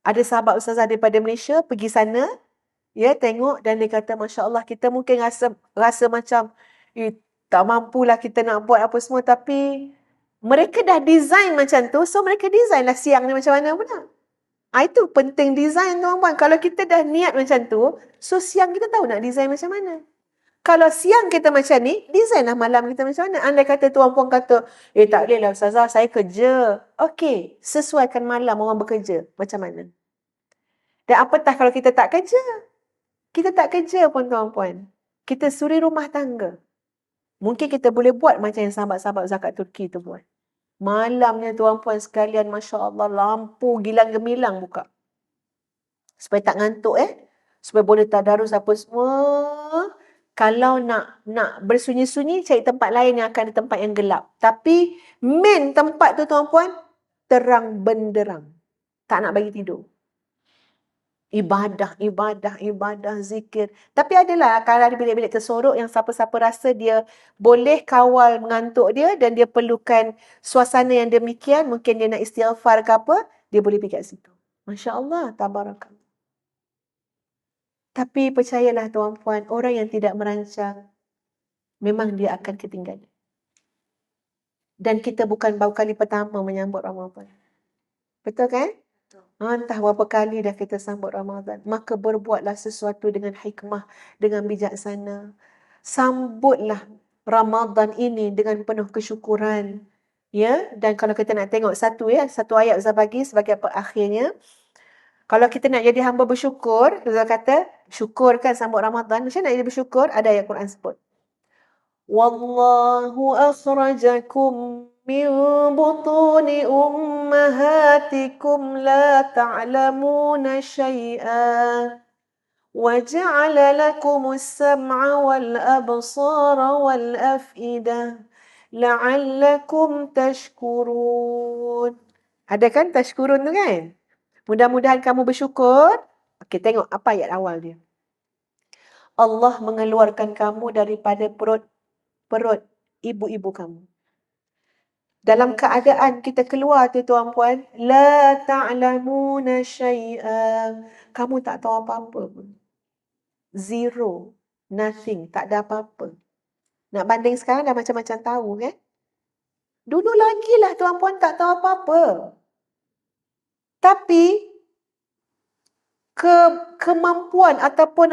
Ada sahabat ustazah daripada Malaysia pergi sana, ya, tengok, dan dia kata, Masya Allah, kita mungkin rasa macam tak mampulah kita nak buat apa semua, tapi mereka dah design macam tu, so mereka design lah siang ni macam mana pula. Itu penting design tuan-puan. Kalau kita dah niat macam tu, so siang kita tahu nak design macam mana. Kalau siang kita macam ni, designlah malam kita macam mana. Andai kata tuan-puan kata, tak boleh lah ustazah, saya kerja. Okey, sesuaikan malam orang bekerja. Macam mana? Dan apatah kalau kita tak kerja? Kita tak kerja pun tuan-puan. Kita suri rumah tangga. Mungkin kita boleh buat macam yang sahabat-sahabat zakat Turki tu buat. Malamnya tuan-puan sekalian, Masya Allah, lampu gilang gemilang buka. Supaya tak ngantuk supaya boleh tadarus apa semua. Kalau nak bersunyi-sunyi, cari tempat lain yang akan ada tempat yang gelap. Tapi main tempat tu tuan-puan, terang benderang. Tak nak bagi tidur. Ibadah, zikir. Tapi adalah, kalau ada bilik-bilik tersorok yang siapa-siapa rasa dia boleh kawal mengantuk dia dan dia perlukan suasana yang demikian, mungkin dia nak istighfar ke apa, dia boleh pergi kat situ. Masya Allah, tabarakallah. Tapi percayalah tuan-puan, orang yang tidak merancang, memang dia akan ketinggalan. Dan kita bukan baru kali pertama menyambut Ramadan. Betul kan? Entah berapa kali dah kita sambut Ramadan. Maka berbuatlah sesuatu dengan hikmah, dengan bijaksana. Sambutlah Ramadan ini dengan penuh kesyukuran. Ya, dan kalau kita nak tengok satu ayat Ustaz bagi sebagai akhirnya. Kalau kita nak jadi hamba bersyukur, Ustaz kata, syukur kan sambut Ramadan. Macam nak jadi bersyukur? Ada ayat Quran sebut. Wallahu akhrajakum min butuni ummahatikum la ta'lamuna syai'an wa ja'ala lakumus sam'a wal absara wal af'idah la'allakum tashkurun. Ada kan tashkurun tu kan? Mudah-mudahan kamu bersyukur. Okey, tengok apa ayat awal dia. Allah mengeluarkan kamu daripada perut ibu-ibu kamu. Dalam keadaan kita keluar tu tuan-puan, la ta'lamuna syai'a. Kamu tak tahu apa-apa pun. Zero. Nothing. Tak ada apa-apa. Nak banding sekarang dah macam-macam tahu kan? Dulu lagi lah tuan-puan tak tahu apa-apa. Tapi kemampuan ataupun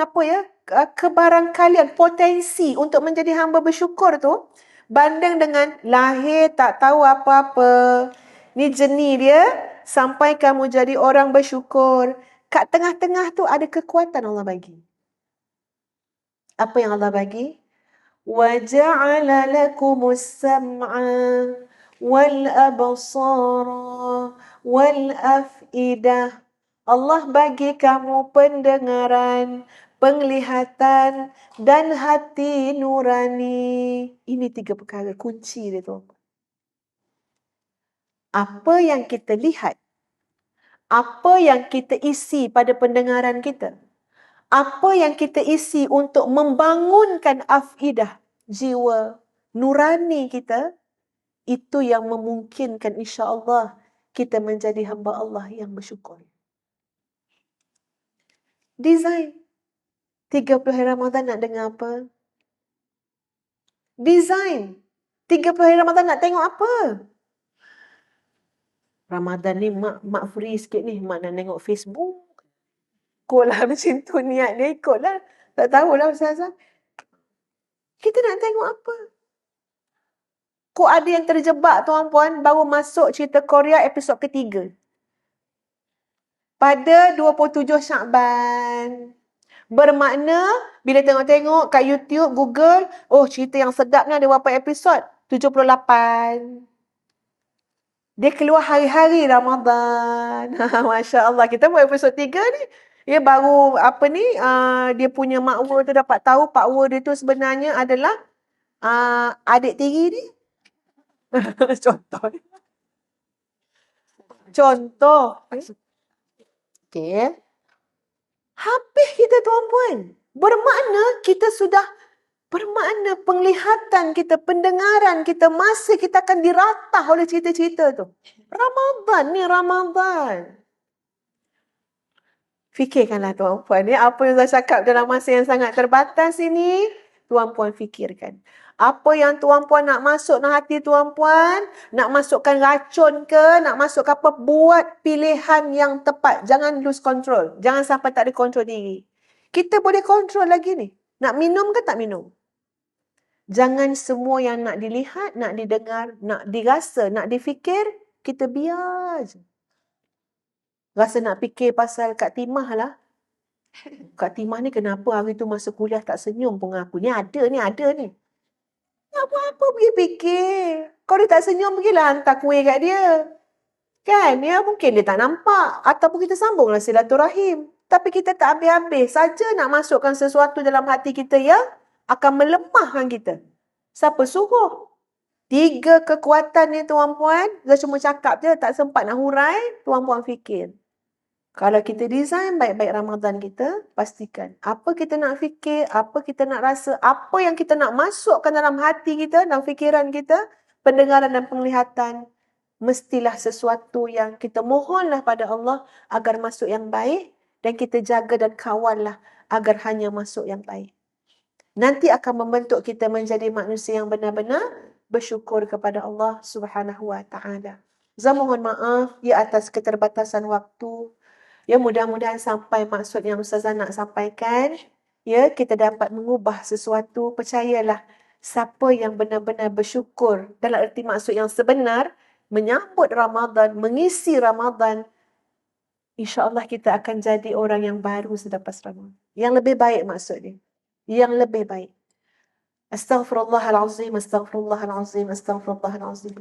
kebarangkalian, potensi untuk menjadi hamba bersyukur tu, banding dengan lahir tak tahu apa-apa. Ni jenis dia sampai kamu jadi orang bersyukur. Kat tengah-tengah tu ada kekuatan Allah bagi. Apa yang Allah bagi? وَجَعَلَ لَكُمُ السَّمْعَ وَالْأَبْصَارَ وَالْأَفْئِدَةَ. Allah bagi kamu pendengaran, penglihatan, dan hati nurani. Ini 3 perkara kunci dia tu. Apa yang kita lihat, apa yang kita isi pada pendengaran kita, apa yang kita isi untuk membangunkan afidah, jiwa nurani kita, itu yang memungkinkan insya-Allah kita menjadi hamba Allah yang bersyukur. Design. 30 hari Ramadan nak dengar apa? Design. 30 hari Ramadan nak tengok apa? Ramadan ni mak free sikit ni. Mak nak tengok Facebook. Ikutlah macam tu niat dia, ikutlah. Tak tahulah pasal-pasal. Kita nak tengok apa? Kok ada yang terjebak tuan-puan baru masuk cerita Korea episod ketiga. Pada 27 Syakban. Bermakna bila tengok-tengok kat YouTube, Google, oh cerita yang sedap ni ada berapa episod? 78. Dia keluar hari-hari Ramadan. Masya Allah. Kita buat episod 3 ni. Dia baru dia punya makwa tu dapat tahu pakwa dia tu sebenarnya adalah adik tiri dia. Contoh. Okay. Habis kita tuan-puan. Bermakna penglihatan kita, pendengaran kita, masa kita akan diratah oleh cerita-cerita tu. Ramadan. Fikirkanlah tuan-puan. Apa yang saya cakap dalam masa yang sangat terbatas ini, tuan-puan fikirkan. Apa yang tuan-puan nak masuk dalam hati tuan-puan, nak masukkan racun ke, nak masukkan apa, buat pilihan yang tepat. Jangan lose control. Jangan sampai tak ada kontrol diri. Kita boleh kontrol lagi ni. Nak minum ke tak minum? Jangan semua yang nak dilihat, nak didengar, nak dirasa, nak difikir, kita biar je. Rasa nak fikir pasal Kak Timah lah. Kak Timah ni kenapa hari tu masa kuliah tak senyum pun aku? Ni ada ni. Apa-apa pergi fikir. Kalau dia tak senyum, pergilah hantar kuih kat dia. Kan? Ya, mungkin dia tak nampak. Ataupun kita sambunglah silaturahim. Tapi kita tak habis-habis saja nak masukkan sesuatu dalam hati kita yang akan melemahkan kita. Siapa suruh? 3 kekuatan ni tuan-puan, saya cuma cakap je, tak sempat nak hurai, tuan-puan fikir. Kalau kita design baik-baik Ramadan kita, pastikan apa kita nak fikir, apa kita nak rasa, apa yang kita nak masukkan dalam hati kita, dalam fikiran kita, pendengaran dan penglihatan, mestilah sesuatu yang kita mohonlah pada Allah agar masuk yang baik dan kita jaga dan kawallah agar hanya masuk yang baik. Nanti akan membentuk kita menjadi manusia yang benar-benar bersyukur kepada Allah Subhanahu Wa Taala. Saya mohon maaf atas keterbatasan waktu. Ya, mudah-mudahan sampai maksud yang Ustazah nak sampaikan. Ya, kita dapat mengubah sesuatu. Percayalah, siapa yang benar-benar bersyukur dalam erti maksud yang sebenar, menyambut Ramadan, mengisi Ramadan, insya-Allah kita akan jadi orang yang baru selepas Ramadan. Yang lebih baik maksudnya. Yang lebih baik. Astaghfirullahalazim, astaghfirullahalazim, astaghfirullahalazim.